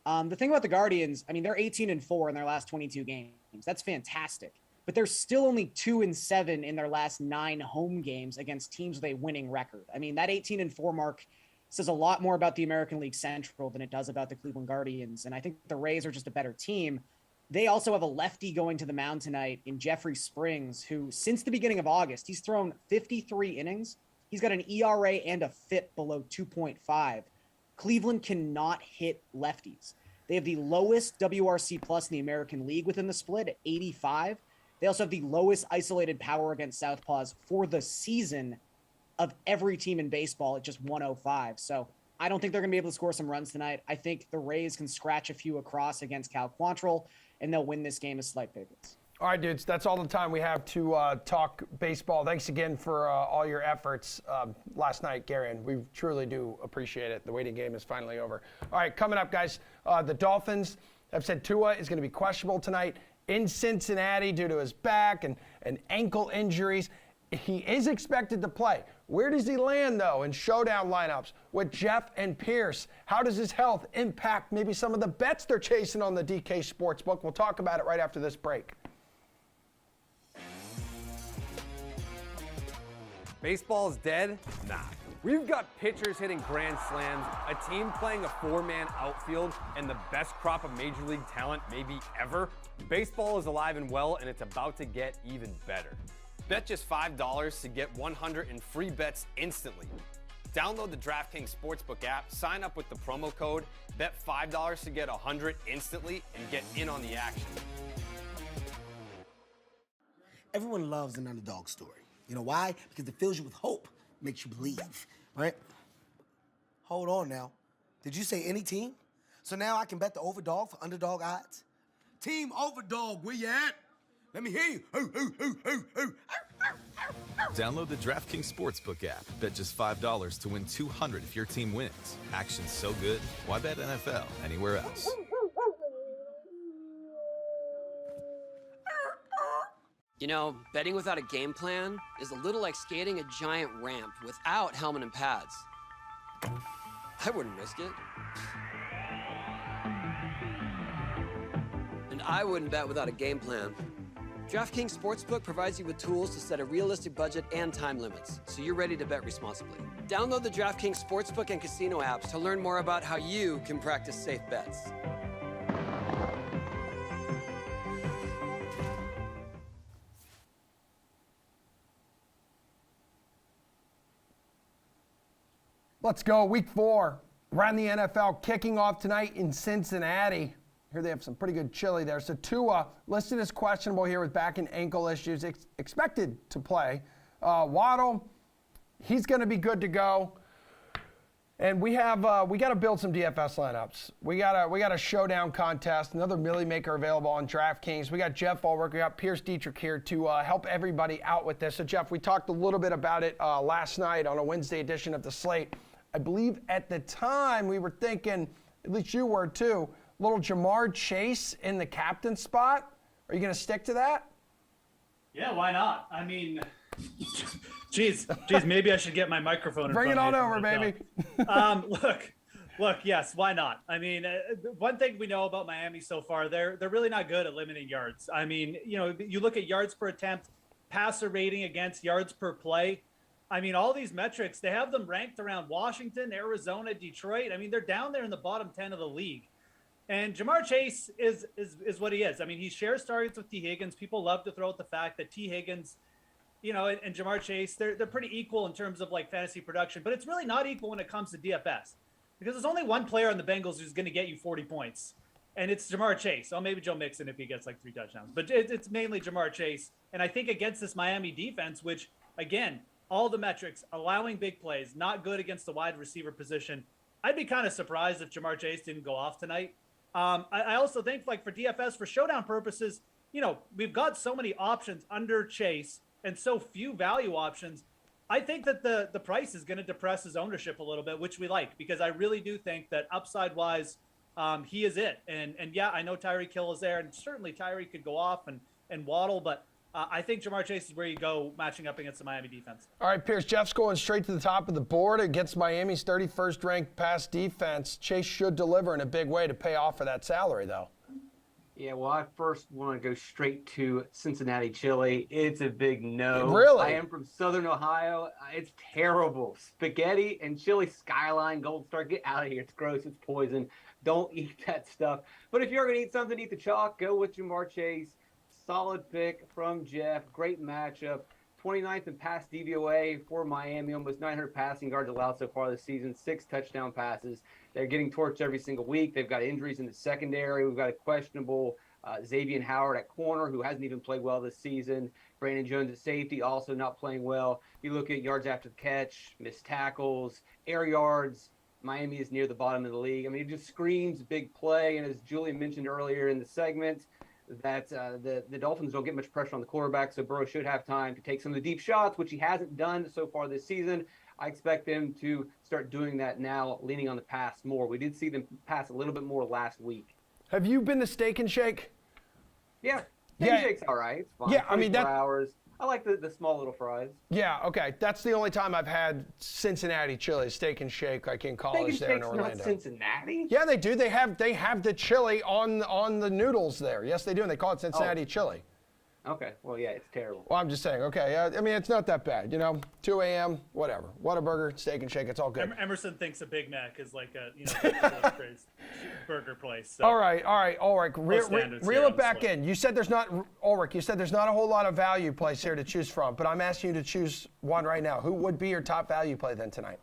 The thing about the Guardians, I mean, they're 18-4 in their last 22 games. That's fantastic. But they're still only 2-7 in their last 9 home games against teams with a winning record. I mean, that 18-4 mark says a lot more about the American League Central than it does about the Cleveland Guardians. And I think the Rays are just a better team. They also have a lefty going to the mound tonight in Jeffrey Springs, who since the beginning of August, he's thrown 53 innings. He's got an ERA and a FIP below 2.5. Cleveland cannot hit lefties. They have the lowest WRC plus in the American League within the split at 85. They also have the lowest isolated power against southpaws for the season of every team in baseball at just 105. So I don't think they're going to be able to score some runs tonight. I think the Rays can scratch a few across against Cal Quantrill, and they'll win this game as slight favorites. All right, dudes, that's all the time we have to talk baseball. Thanks again for all your efforts last night, Garion. We truly do appreciate it. The waiting game is finally over. All right, coming up, guys, the Dolphins have said Tua is going to be questionable tonight in Cincinnati due to his back and ankle injuries. He is expected to play. Where does he land, though, in showdown lineups with Jeff and Pierce? How does his health impact maybe some of the bets they're chasing on the DK Sportsbook? We'll talk about it right after this break. Baseball is dead? Nah. We've got pitchers hitting grand slams, a team playing a 4-man outfield, and the best crop of major league talent maybe ever. Baseball is alive and well, and it's about to get even better. Bet just $5 to get 100 in free bets instantly. Download the DraftKings Sportsbook app, sign up with the promo code, bet $5 to get 100 instantly, and get in on the action. Everyone loves an underdog story. You know why? Because it fills you with hope, makes you believe, right? Hold on now. Did you say any team? So now I can bet the overdog for underdog odds? Team Overdog, where you at? Let me hear you. Download the DraftKings Sportsbook app. Bet just $5 to win $200 if your team wins. Action's so good, why bet NFL anywhere else? You know, betting without a game plan is a little like skating a giant ramp without helmet and pads. I wouldn't risk it. And I wouldn't bet without a game plan. DraftKings Sportsbook provides you with tools to set a realistic budget and time limits, so you're ready to bet responsibly. Download the DraftKings Sportsbook and casino apps to learn more about how you can practice safe bets. Let's go. Week 4 around the NFL kicking off tonight in Cincinnati. Here they have some pretty good chili there. So Tua listed as questionable here with back and ankle issues, expected to play. Waddle, he's going to be good to go. And we got to build some DFS lineups. We got a showdown contest, another Millie Maker available on DraftKings. We got Jeff Ulrich, we got Pierce Dietrich here to help everybody out with this. So Jeff, we talked a little bit about it last night on a Wednesday edition of the Slate. I believe at the time we were thinking, at least you were too, little Jamar Chase in the captain spot. Are you going to stick to that? Yeah, why not? I mean, geez, maybe I should get my microphone. Bring it on over, baby. Look, yes, why not? I mean, one thing we know about Miami so far, they're really not good at limiting yards. I mean, you look at yards per attempt, passer rating against yards per play. I mean, all these metrics, they have them ranked around Washington, Arizona, Detroit. I mean, they're down there in the bottom 10 of the league. And Jamar Chase is what he is. I mean, he shares targets with T. Higgins. People love to throw out the fact that T. Higgins, and Jamar Chase, they're pretty equal in terms of like fantasy production, but it's really not equal when it comes to DFS because there's only one player on the Bengals who's going to get you 40 points, and it's Jamar Chase. Oh, maybe Joe Mixon if he gets like 3 touchdowns, but it's mainly Jamar Chase. And I think against this Miami defense, which again, all the metrics allowing big plays, not good against the wide receiver position, I'd be kind of surprised if Jamar Chase didn't go off tonight. I also think like for DFS, for showdown purposes, we've got so many options under Chase and so few value options. I think that the price is going to depress his ownership a little bit, which we like, because I really do think that upside wise, he is it. And yeah, I know Tyreek Hill is there, and certainly Tyreek could go off and waddle, but I think Jamar Chase is where you go matching up against the Miami defense. All right, Pierce, Jeff's going straight to the top of the board against Miami's 31st ranked pass defense. Chase should deliver in a big way to pay off for that salary, though. Yeah, well, I first want to go straight to Cincinnati chili. It's a big no. Really? I am from Southern Ohio. It's terrible. Spaghetti and chili Skyline Gold Star. Get out of here. It's gross. It's poison. Don't eat that stuff. But if you're going to eat something, eat the chalk. Go with Jamar Chase. Solid pick from Jeff. Great matchup. 29th in pass DVOA for Miami. Almost 900 passing yards allowed so far this season. 6 touchdown passes. They're getting torched every single week. They've got injuries in the secondary. We've got a questionable Xavier Howard at corner who hasn't even played well this season. Brandon Jones at safety also not playing well. You look at yards after the catch, missed tackles, air yards. Miami is near the bottom of the league. I mean, it just screams big play. And as Julian mentioned earlier in the segment, that the Dolphins don't get much pressure on the quarterback, so Burrow should have time to take some of the deep shots, which he hasn't done so far this season. I expect them to start doing that now, leaning on the pass more. We did see them pass a little bit more last week. Have you been to Steak and Shake? Yeah, Steak and Shake's all right. It's fine. Yeah, I mean, 24 hours. I like the small little fries. Yeah, okay. That's the only time I've had Cincinnati chili, Steak and Shake, like in college there in Orlando. Not Cincinnati? Yeah, they do. They have the chili on the noodles there. Yes, they do, and they call it Cincinnati chili. Okay, well, yeah, it's terrible. Well, I'm just saying, okay, I mean, it's not that bad, 2 a.m., whatever. Whataburger, Steak and Shake, it's all good. Emerson thinks a Big Mac is like a burger place. So. All right, reel it back in. You said there's not, Ulrich, you said there's not a whole lot of value plays here to choose from, but I'm asking you to choose one right now. Who would be your top value play then tonight?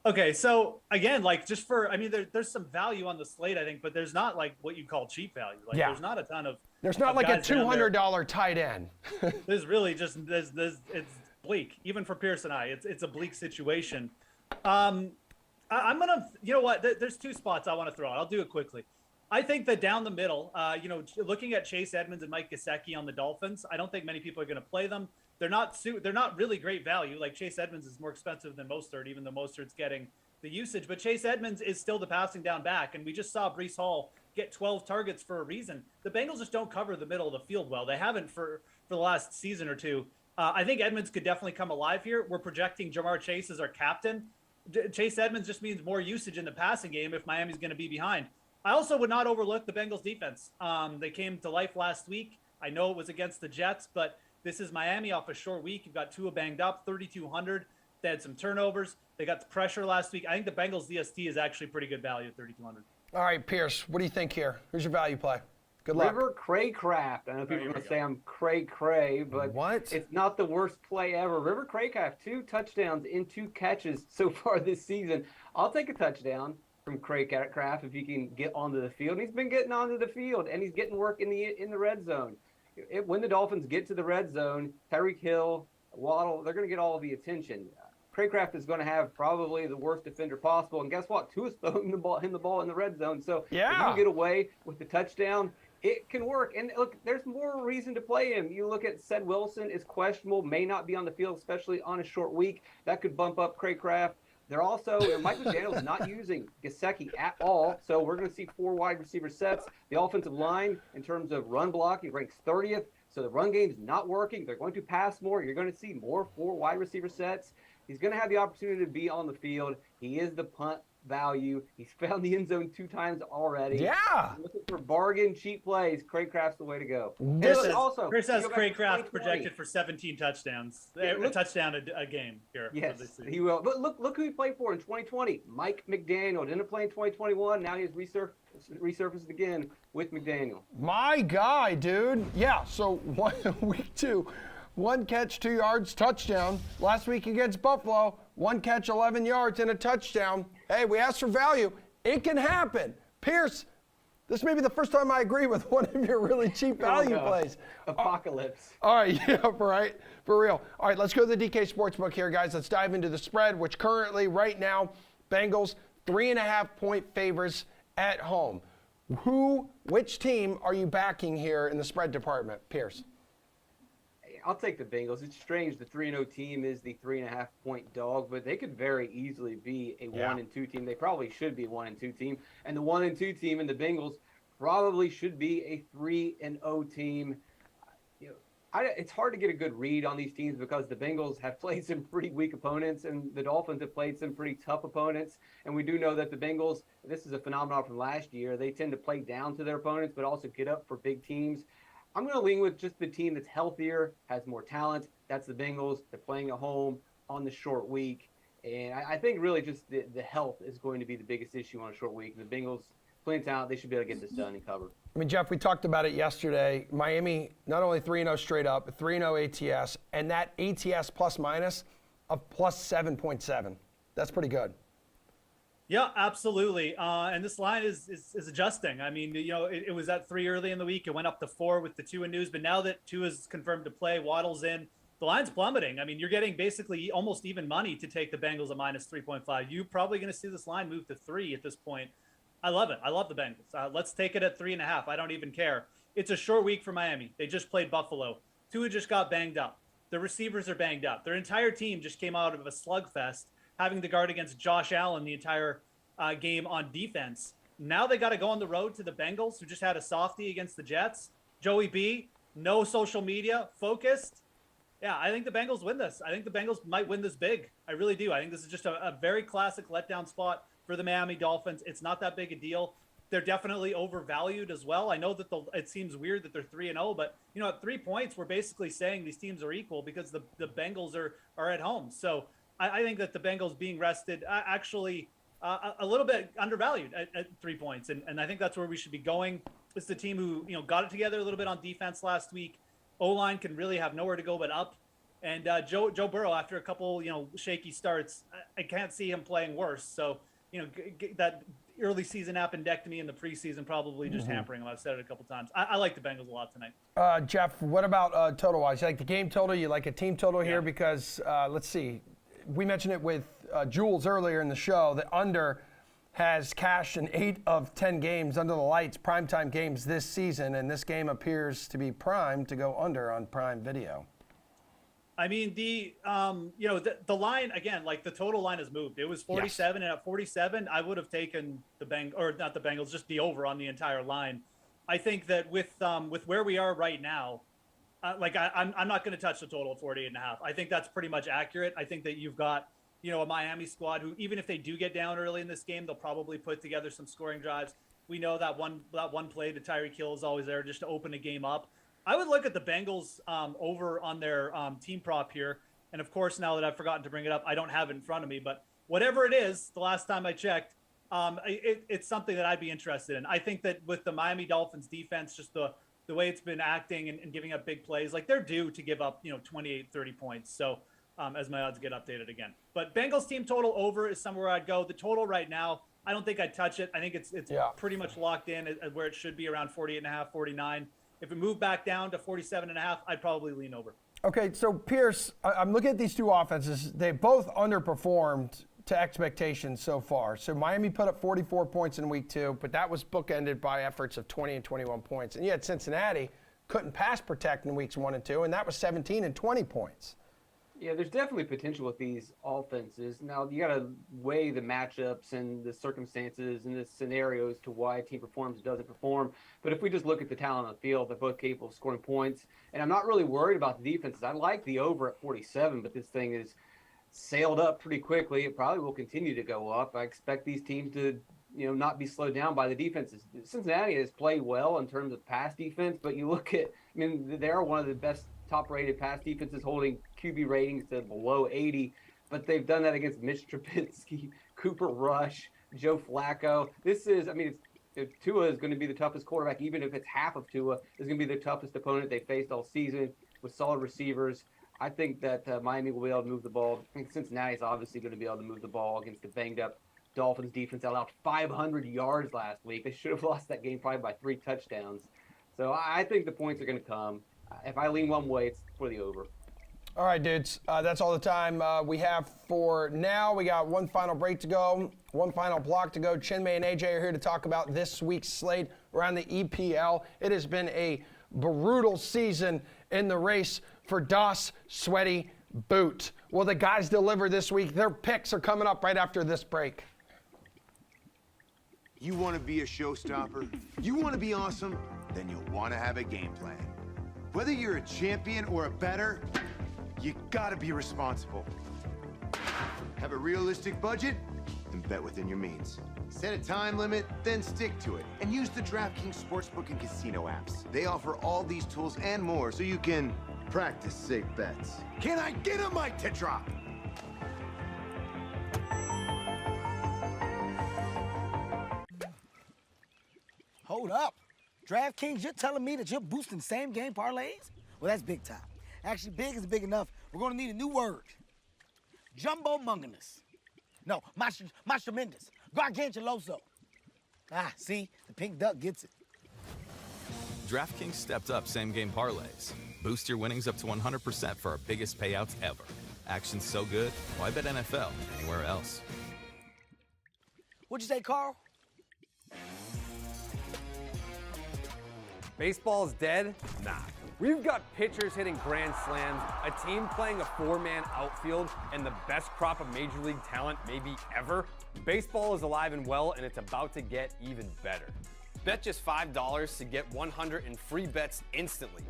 Okay, so again, like just for, I mean, there's some value on the slate, I think, but there's not like what you call cheap value. Like there's not a ton of. There's not like a $200 tight end. There's really just it's bleak, even for Pierce and I. It's a bleak situation. I'm gonna, you know what? There's 2 spots I want to throw out. I'll do it quickly. I think that down the middle, looking at Chase Edmonds and Mike Gesicki on the Dolphins, I don't think many people are going to play them. They're not really great value. Like Chase Edmonds is more expensive than Mostert, even though Mostert's getting the usage. But Chase Edmonds is still the passing down back, and we just saw Breece Hall get 12 targets for a reason. The Bengals just don't cover the middle of the field well. They haven't for the last season or two. I think Edmonds could definitely come alive here. We're projecting Jamar Chase as our captain. Chase Edmonds just means more usage in the passing game if Miami's going to be behind. I also would not overlook the Bengals defense. They came to life last week. I know it was against the Jets, but this is Miami off a short week. You've got Tua banged up, 3,200. They had some turnovers. They got the pressure last week. I think the Bengals DST is actually pretty good value at 3,200. All right, Pierce, what do you think here? Who's your value play? Good luck. River Craycraft. I know people are going to say I'm cray, but it's not the worst play ever. River Craycraft, 2 touchdowns in 2 catches so far this season. I'll take a touchdown from Craycraft if he can get onto the field. And he's been getting onto the field, and he's getting work in the red zone. When the Dolphins get to the red zone, Tyreek Hill, Waddle, they're going to get all the attention. Craycraft is going to have probably the worst defender possible. And guess what? Tua's throwing him the ball in the red zone. So if you can get away with the touchdown, it can work. And look, there's more reason to play him. You look at Ced Wilson is questionable, may not be on the field, especially on a short week. That could bump up Craycraft. They're also, Mike McDaniel's not using Gesicki at all. So we're going to see 4 wide receiver sets. The offensive line, in terms of run blocking, ranks 30th. So the run game's not working. They're going to pass more. You're going to see more 4 wide receiver sets. He's going to have the opportunity to be on the field. He is the punt value. He's found the end zone 2 times already. Yeah. Looking for bargain, cheap plays. Craycraft's the way to go. Chris has Craycraft projected for 17 touchdowns. A touchdown a game here. Yes, he will. But look who he played for in 2020. Mike McDaniel. Didn't play in 2021. Now he has resurfaced again with McDaniel. My guy, dude. Yeah, so week 2. 1 catch, 2 yards, touchdown. Last week against Buffalo, 1 catch, 11 yards, and a touchdown. Hey, we asked for value. It can happen. Pierce, this may be the first time I agree with one of your really cheap value plays. Apocalypse. All right, yeah, right, for real. All right, let's go to the DK Sportsbook here, guys. Let's dive into the spread, which currently, right now, Bengals 3.5-point favors at home. Which team are you backing here in the spread department, Pierce? I'll take the Bengals. It's strange the 3-0 team is the 3.5-point dog, but they could very easily be a 1-2 team. They probably should be a 1-2 team. And the 1-2 team in the Bengals probably should be a 3-0 team. It's hard to get a good read on these teams because the Bengals have played some pretty weak opponents and the Dolphins have played some pretty tough opponents. And we do know that the Bengals, this is a phenomenon from last year, they tend to play down to their opponents but also get up for big teams. I'm going to lean with just the team that's healthier, has more talent. That's the Bengals. They're playing at home on the short week. And I think really just the health is going to be the biggest issue on a short week. The Bengals, playing talent, they should be able to get this done and cover. I mean, Jeff, we talked about it yesterday. Miami, not only 3-0 straight up, but 3-0 ATS, and that ATS plus minus of plus 7.7. That's pretty good. Yeah, absolutely. And this line is adjusting. I mean, it was at 3 early in the week. It went up to 4 with the Tua news. But now that Tua is confirmed to play, Waddle's in, the line's plummeting. I mean, you're getting basically almost even money to take the Bengals at minus 3.5. You're probably going to see this line move to 3 at this point. I love it. I love the Bengals. Let's take it at 3.5. I don't even care. It's a short week for Miami. They just played Buffalo. Tua just got banged up. The receivers are banged up. Their entire team just came out of a slugfest, having to guard against Josh Allen the entire game on defense. Now they got to go on the road to the Bengals, who just had a softie against the Jets. Joey B, no social media, focused. Yeah, I think the Bengals win this. I think the Bengals might win this big. I really do. I think this is just a very classic letdown spot for the Miami Dolphins. It's not that big a deal. They're definitely overvalued as well. I know that it seems weird that they're 3-0, but at 3 points, we're basically saying these teams are equal because the Bengals are at home. So I think that the Bengals being rested actually a little bit undervalued at 3 points. And I think that's where we should be going. It's the team who, got it together a little bit on defense last week. O-line can really have nowhere to go but up. And Joe Burrow, after a couple, shaky starts, I can't see him playing worse. So, that early season appendectomy in the preseason probably just hampering him. I've said it a couple times. I like the Bengals a lot tonight. Jeff, what about total-wise? You like the game total? You like a team total here? Because, let's see, we mentioned it with Jules earlier in the show. The under has cashed in 8 of 10 games under the lights, primetime games this season, and this game appears to be primed to go under on Prime Video. I mean, the line, again, like the total line has moved. It was 47, and at 47, I would have taken not the Bengals, just the over on the entire line. I think that with where we are right now, I'm not going to touch the total at 48.5. I think that's pretty much accurate. I think that you've got, a Miami squad who, even if they do get down early in this game, they'll probably put together some scoring drives. We know that one play to Tyreek Hill is always there just to open a game up. I would look at the Bengals over on their team prop here. And of course, now that I've forgotten to bring it up, I don't have it in front of me. But whatever it is, the last time I checked, it's something that I'd be interested in. I think that with the Miami Dolphins defense, just the way it's been acting and giving up big plays, like they're due to give up 28, 30 points. So as my odds get updated again. But Bengals team total over is somewhere I'd go. The total right now, I don't think I'd touch it. I think it's pretty much locked in at where it should be, around 48.5, 49. If it moved back down to 47.5, I'd probably lean over. Okay, so Pierce, I'm looking at these two offenses. They both underperformed to expectations so far. So Miami put up 44 points in week 2, but that was bookended by efforts of 20 and 21 points. And yet Cincinnati couldn't pass protect in weeks 1 and 2, and that was 17 and 20 points. Yeah, there's definitely potential with these offenses. Now, you got to weigh the matchups and the circumstances and the scenarios to why a team performs or doesn't perform. But if we just look at the talent on the field, they're both capable of scoring points. And I'm not really worried about the defenses. I like the over at 47, but this thing is sailed up pretty quickly. It probably will continue to go up. I expect these teams to, not be slowed down by the defenses. Cincinnati has played well in terms of pass defense, but you look at, they're one of the best top-rated pass defenses, holding QB ratings to below 80, but they've done that against Mitch Trubisky, Cooper Rush, Joe Flacco. Tua is going to be the toughest quarterback, even if it's half of Tua, is going to be the toughest opponent they faced all season with solid receivers. I think that Miami will be able to move the ball. I think Cincinnati is obviously going to be able to move the ball against the banged-up Dolphins defense that allowed 500 yards last week. They should have lost that game probably by 3 touchdowns. So I think the points are going to come. If I lean one way, it's for the over. All right, dudes. That's all the time we have for now. We got one final break to go, one final block to go. Chinmay and AJ are here to talk about this week's slate around the EPL. It has been a brutal season in the race for Das Sweaty Boot. Will the guys deliver this week? Their picks are coming up right after this break. You want to be a showstopper? You want to be awesome? Then you'll want to have a game plan. Whether you're a champion or a bettor, you gotta be responsible. Have a realistic budget and bet within your means. Set a time limit, then stick to it. And use the DraftKings Sportsbook and Casino apps. They offer all these tools and more so you can practice safe bets. Can I get a mic to drop? Hold up. DraftKings, you're telling me that you're boosting same-game parlays? Well, that's big time. Actually, big is big enough. We're going to need a new word. Jumbo-munganous. No, monstremendous. Gargantuloso. See? The pink duck gets it. DraftKings stepped up same-game parlays. Boost your winnings up to 100% for our biggest payouts ever. Action's so good, why bet NFL anywhere else? What'd you say, Carl? Baseball's dead? Nah. We've got pitchers hitting grand slams, a team playing a 4-man outfield, and the best crop of major league talent maybe ever. Baseball is alive and well, and it's about to get even better. Bet just $5 to get 100 in free bets instantly.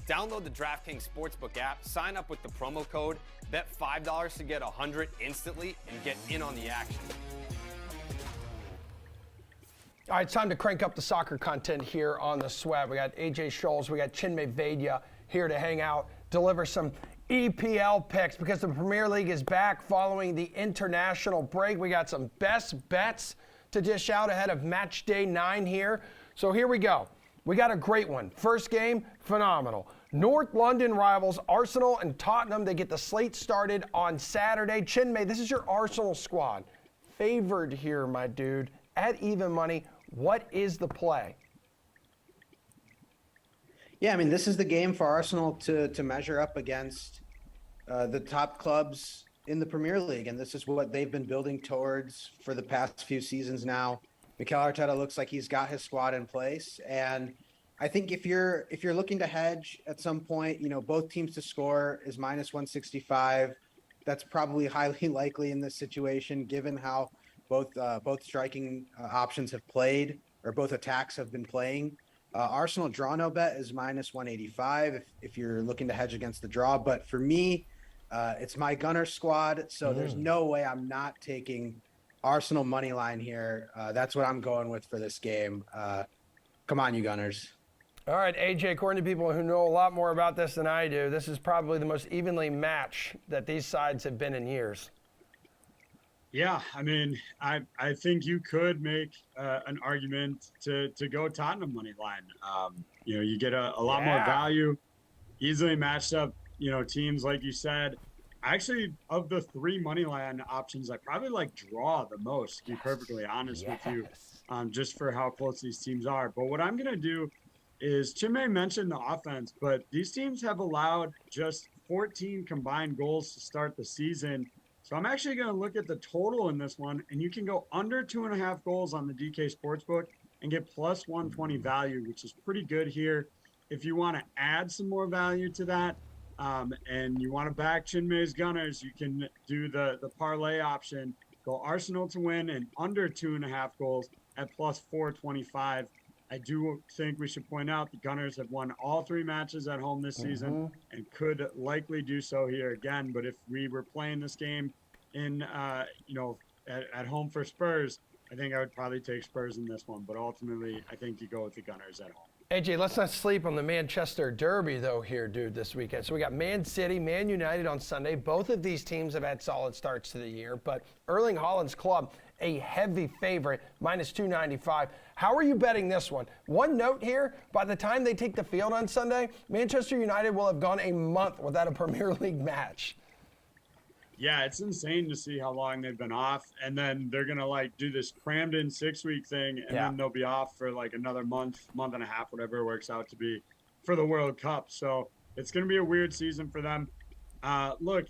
Download the DraftKings Sportsbook app, sign up with the promo code, bet $5 to get 100 instantly, and get in on the action. All right, it's time to crank up the soccer content here on The Sweat. We got AJ Scholes, we got Chinmay Vaidya here to hang out, deliver some EPL picks because the Premier League is back following the international break. We got some best bets to dish out ahead of match day 9 here. So here we go. We got a great one. First game, phenomenal. North London rivals Arsenal and Tottenham. They get the slate started on Saturday. Chinmay, this is your Arsenal squad. Favored here, my dude, at even money. What is the play? Yeah, this is the game for Arsenal to measure up against the top clubs in the Premier League, and this is what they've been building towards for the past few seasons now. Mikel Arteta looks like he's got his squad in place, and I think if you're looking to hedge at some point, both teams to score is minus 165. That's probably highly likely in this situation, given how both striking options have played, or both attacks have been playing. Arsenal draw no bet is minus 185 if you're looking to hedge against the draw. But for me, it's my Gunner squad, so there's no way I'm not taking Arsenal money line here. That's what I'm going with for this game. Come on, you Gunners. All right, AJ, according to people who know a lot more about this than I do, this is probably the most evenly matched that these sides have been in years. Yeah, I think you could make an argument to go Tottenham money line. You get a lot more value, easily matched up. Teams like you said. Actually, of the 3 money line options, I probably like draw the most. To be perfectly honest with you, just for how close these teams are. But what I'm gonna do is Chime mentioned the offense, but these teams have allowed just 14 combined goals to start the season. So I'm actually going to look at the total in this one, and you can go under 2.5 goals on the DK Sportsbook and get plus 120 value, which is pretty good here. If you want to add some more value to that, and you want to back Chinmay's Gunners, you can do the parlay option. Go Arsenal to win and under 2.5 goals at plus 425. I do think we should point out the Gunners have won all 3 matches at home this season and could likely do so here again. But if we were playing this game in, at home for Spurs, I think I would probably take Spurs in this one. But ultimately, I think you go with the Gunners at home. AJ, let's not sleep on the Manchester Derby, though, here, dude, this weekend. So we got Man City, Man United on Sunday. Both of these teams have had solid starts to the year, but Erling Haaland's club, a heavy favorite, minus 295. How are you betting this one? One note here, by the time they take the field on Sunday, Manchester United will have gone a month without a Premier League match. Yeah, it's insane to see how long they've been off. And then they're going to do this crammed in 6-week thing. And then they'll be off for another month and a half, whatever it works out to be for the World Cup. So it's going to be a weird season for them. Look,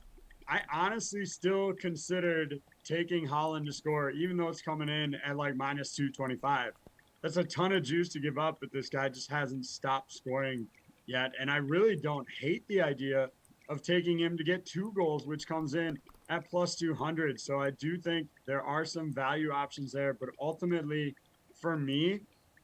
I honestly still considered taking Haaland to score, even though it's coming in at minus 225. That's a ton of juice to give up, but this guy just hasn't stopped scoring yet. And I really don't hate the idea of taking him to get 2 goals, which comes in at plus 200. So I do think there are some value options there, but ultimately for me,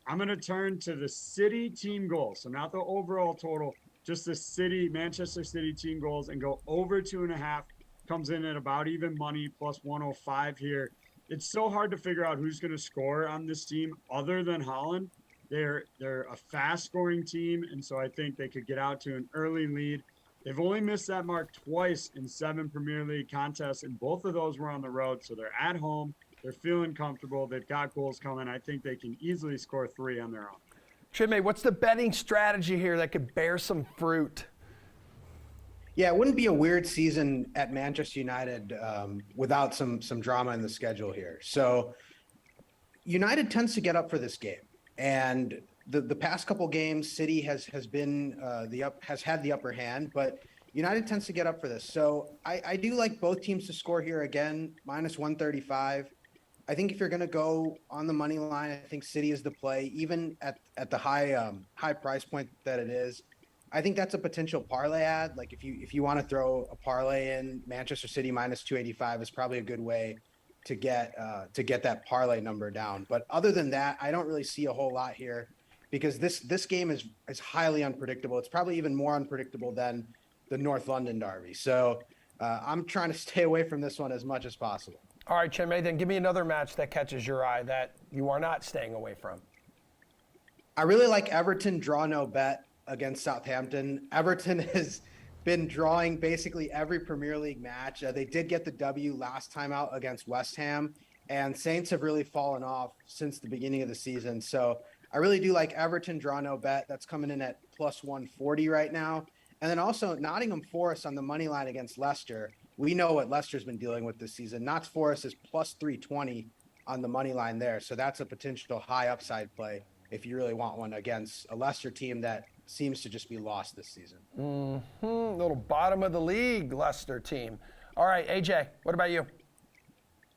I'm going to turn to the City team goal. So not the overall total, just the Manchester City team goals, and go over 2.5. Comes in at about even money, plus 105 here. It's so hard to figure out who's going to score on this team other than Haaland. They're a fast-scoring team, and so I think they could get out to an early lead. They've only missed that mark twice in 7 Premier League contests, and both of those were on the road. So they're at home. They're feeling comfortable. They've got goals coming. I think they can easily score 3 on their own. Chimay, what's the betting strategy here that could bear some fruit? Yeah, it wouldn't be a weird season at Manchester United without some drama in the schedule here. So United tends to get up for this game, and the past couple games, City has had the upper hand, but United tends to get up for this. So I do like both teams to score here again, minus 135. I think if you're going to go on the money line, I think City is the play, even at the high price point that it is. I think that's a potential parlay ad. Like if you want to throw a parlay in, Manchester City minus 285 is probably a good way to get that parlay number down. But other than that, I don't really see a whole lot here, because this game is highly unpredictable. It's probably even more unpredictable than the North London Derby. So I'm trying to stay away from this one as much as possible. All right, Chinmay, then give me another match that catches your eye that you are not staying away from. I really like Everton draw no bet against Southampton. Everton has been drawing basically every Premier League match. They did get the W last time out against West Ham, and Saints have really fallen off since the beginning of the season. So I really do like Everton draw no bet. That's coming in at plus 140 right now. And then also Nottingham Forest on the money line against Leicester. We know what Leicester's been dealing with this season. Notts Forest is plus 320 on the money line there. So that's a potential high upside play if you really want one against a Leicester team that seems to just be lost this season. Little bottom of the league Leicester team. All right, AJ, what about you?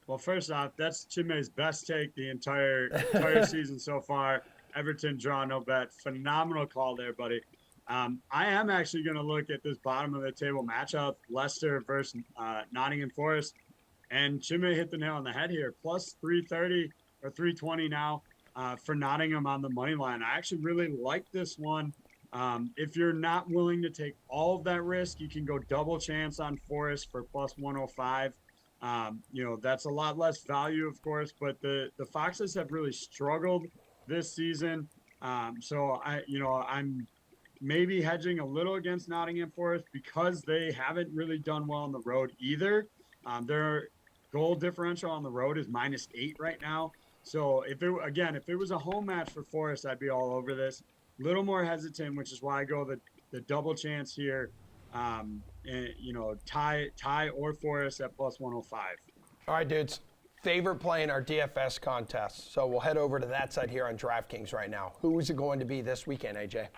Well, first off, that's Chimay's best take the entire season so far. Everton draw no bet. Phenomenal call there, buddy. I am actually going to look at this bottom of the table matchup, Leicester versus Nottingham Forest, and Chimay hit the nail on the head here. Plus 330 or 320 now for Nottingham on the money line. I actually really like this one. If you're not willing to take all of that risk, you can go double chance on Forest for plus 105. That's a lot less value, of course, but the Foxes have really struggled this season. So I'm maybe hedging a little against Nottingham Forest because they haven't really done well on the road either. Their goal differential on the road is -8 right now. So if it was a home match for Forest, I'd be all over this. Little more hesitant, which is why I go the double chance here. Tie or Forest at plus 105. All right, dudes. favorite play in our DFS contest. So we'll head over to that side here on DraftKings right now. Who is it going to be this weekend, AJ?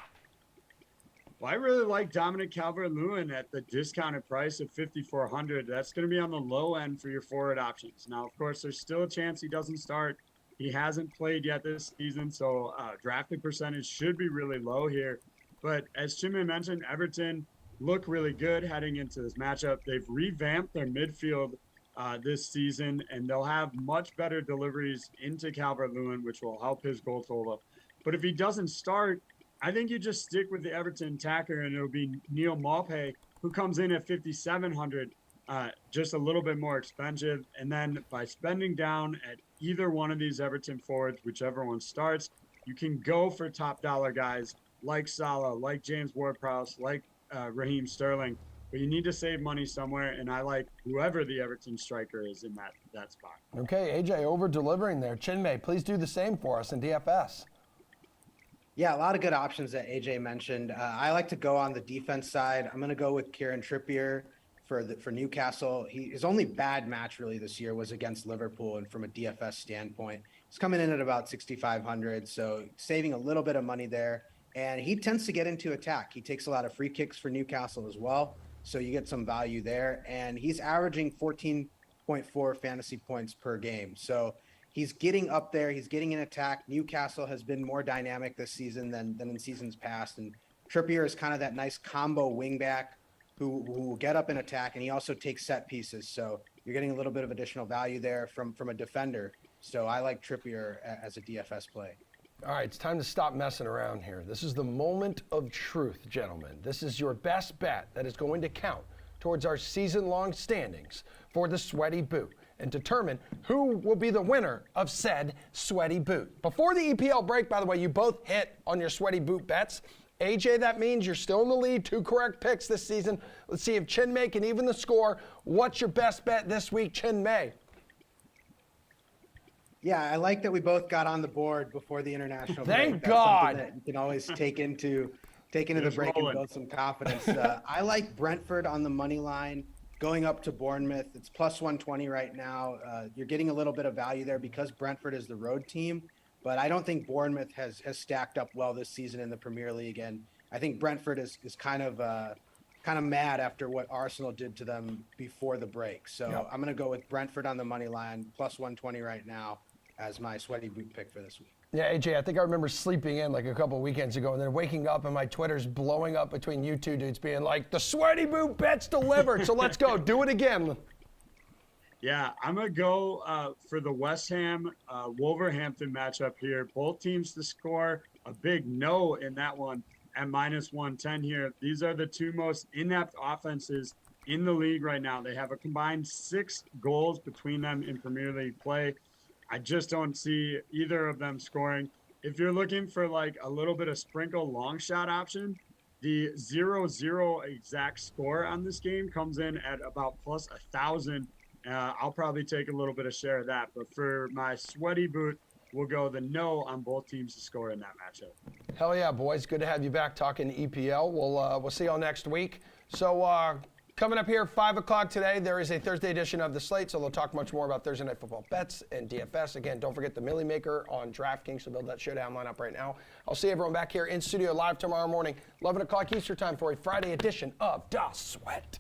Well, I really like Dominic Calvert-Lewin at the discounted price of 5,400. That's going to be on the low end for your forward options. Now, of course, there's still a chance he doesn't start. He hasn't played yet this season, so drafted percentage should be really low here. But as Chinmay mentioned, Everton look really good heading into this matchup. They've revamped their midfield this season, and they'll have much better deliveries into Calvert-Lewin, which will help his goal total. But if he doesn't start, I think you just stick with the Everton attacker, and it'll be Neil Maupay, who comes in at 5,700, just a little bit more expensive. And then by spending down at either one of these Everton forwards, whichever one starts, you can go for top dollar guys like Salah, like James Ward-Prowse, like Raheem Sterling. But you need to save money somewhere, and I like whoever the Everton striker is in that spot. Okay, AJ, over-delivering there. Chinmay, please do the same for us in DFS. Yeah, a lot of good options that AJ mentioned. I like to go on the defense side. I'm going to go with Kieran Trippier for Newcastle. His only bad match really this year was against Liverpool, and from a DFS standpoint, he's coming in at about 6,500, so saving a little bit of money there. And he tends to get into attack. He takes a lot of free kicks for Newcastle as well, so you get some value there. And he's averaging 14.4 fantasy points per game. So he's getting up there. He's getting in attack. Newcastle has been more dynamic this season than in seasons past. And Trippier is kind of that nice combo wingback who will get up in attack, and he also takes set pieces. So you're getting a little bit of additional value there from a defender. So I like Trippier as a DFS play. All right, it's time to stop messing around here. This is the moment of truth, gentlemen. This is your best bet that is going to count towards our season-long standings for the Sweaty Boot and determine who will be the winner of said Sweaty Boot. Before the EPL break, by the way, you both hit on your Sweaty Boot bets. AJ, that means you're still in the lead. 2 correct picks this season. Let's see if Chinmay can even the score. What's your best bet this week, Chinmay? Yeah, I like that we both got on the board before the international break. Thank That's God. something that you can always take into the break and build some confidence. I like Brentford on the money line going up to Bournemouth. It's plus 120 right now. You're getting a little bit of value there because Brentford is the road team, but I don't think Bournemouth has stacked up well this season in the Premier League. And I think Brentford is kind of mad after what Arsenal did to them before the break. So Yep. I'm going to go with Brentford on the money line, plus 120 right now as my Sweaty Boot pick for this week. Yeah, AJ, I think I remember sleeping in like a couple weekends ago and then waking up and my Twitter's blowing up between you two dudes being like, the Sweaty Boot bet's delivered. So let's go. Do it again. Yeah, I'm going to go for the West Ham Wolverhampton matchup here. Both teams to score a big no in that one at minus 110 here. These are the two most inept offenses in the league right now. They have a combined 6 goals between them in Premier League play. I just don't see either of them scoring. If you're looking for like a little bit of sprinkle long shot option, the 0-0 exact score on this game comes in at about plus 1,000. I'll probably take a little bit of share of that. But for my Sweaty Boot, we'll go the no on both teams to score in that matchup. Hell yeah, boys. Good to have you back talking EPL. We'll see y'all next week. So coming up here, 5 o'clock today, there is a Thursday edition of The Slate, so they'll talk much more about Thursday Night Football bets and DFS. Again, don't forget the Millie Maker on DraftKings, so build that showdown lineup right now. I'll see everyone back here in studio live tomorrow morning, 11 o'clock Eastern time for a Friday edition of The Sweat.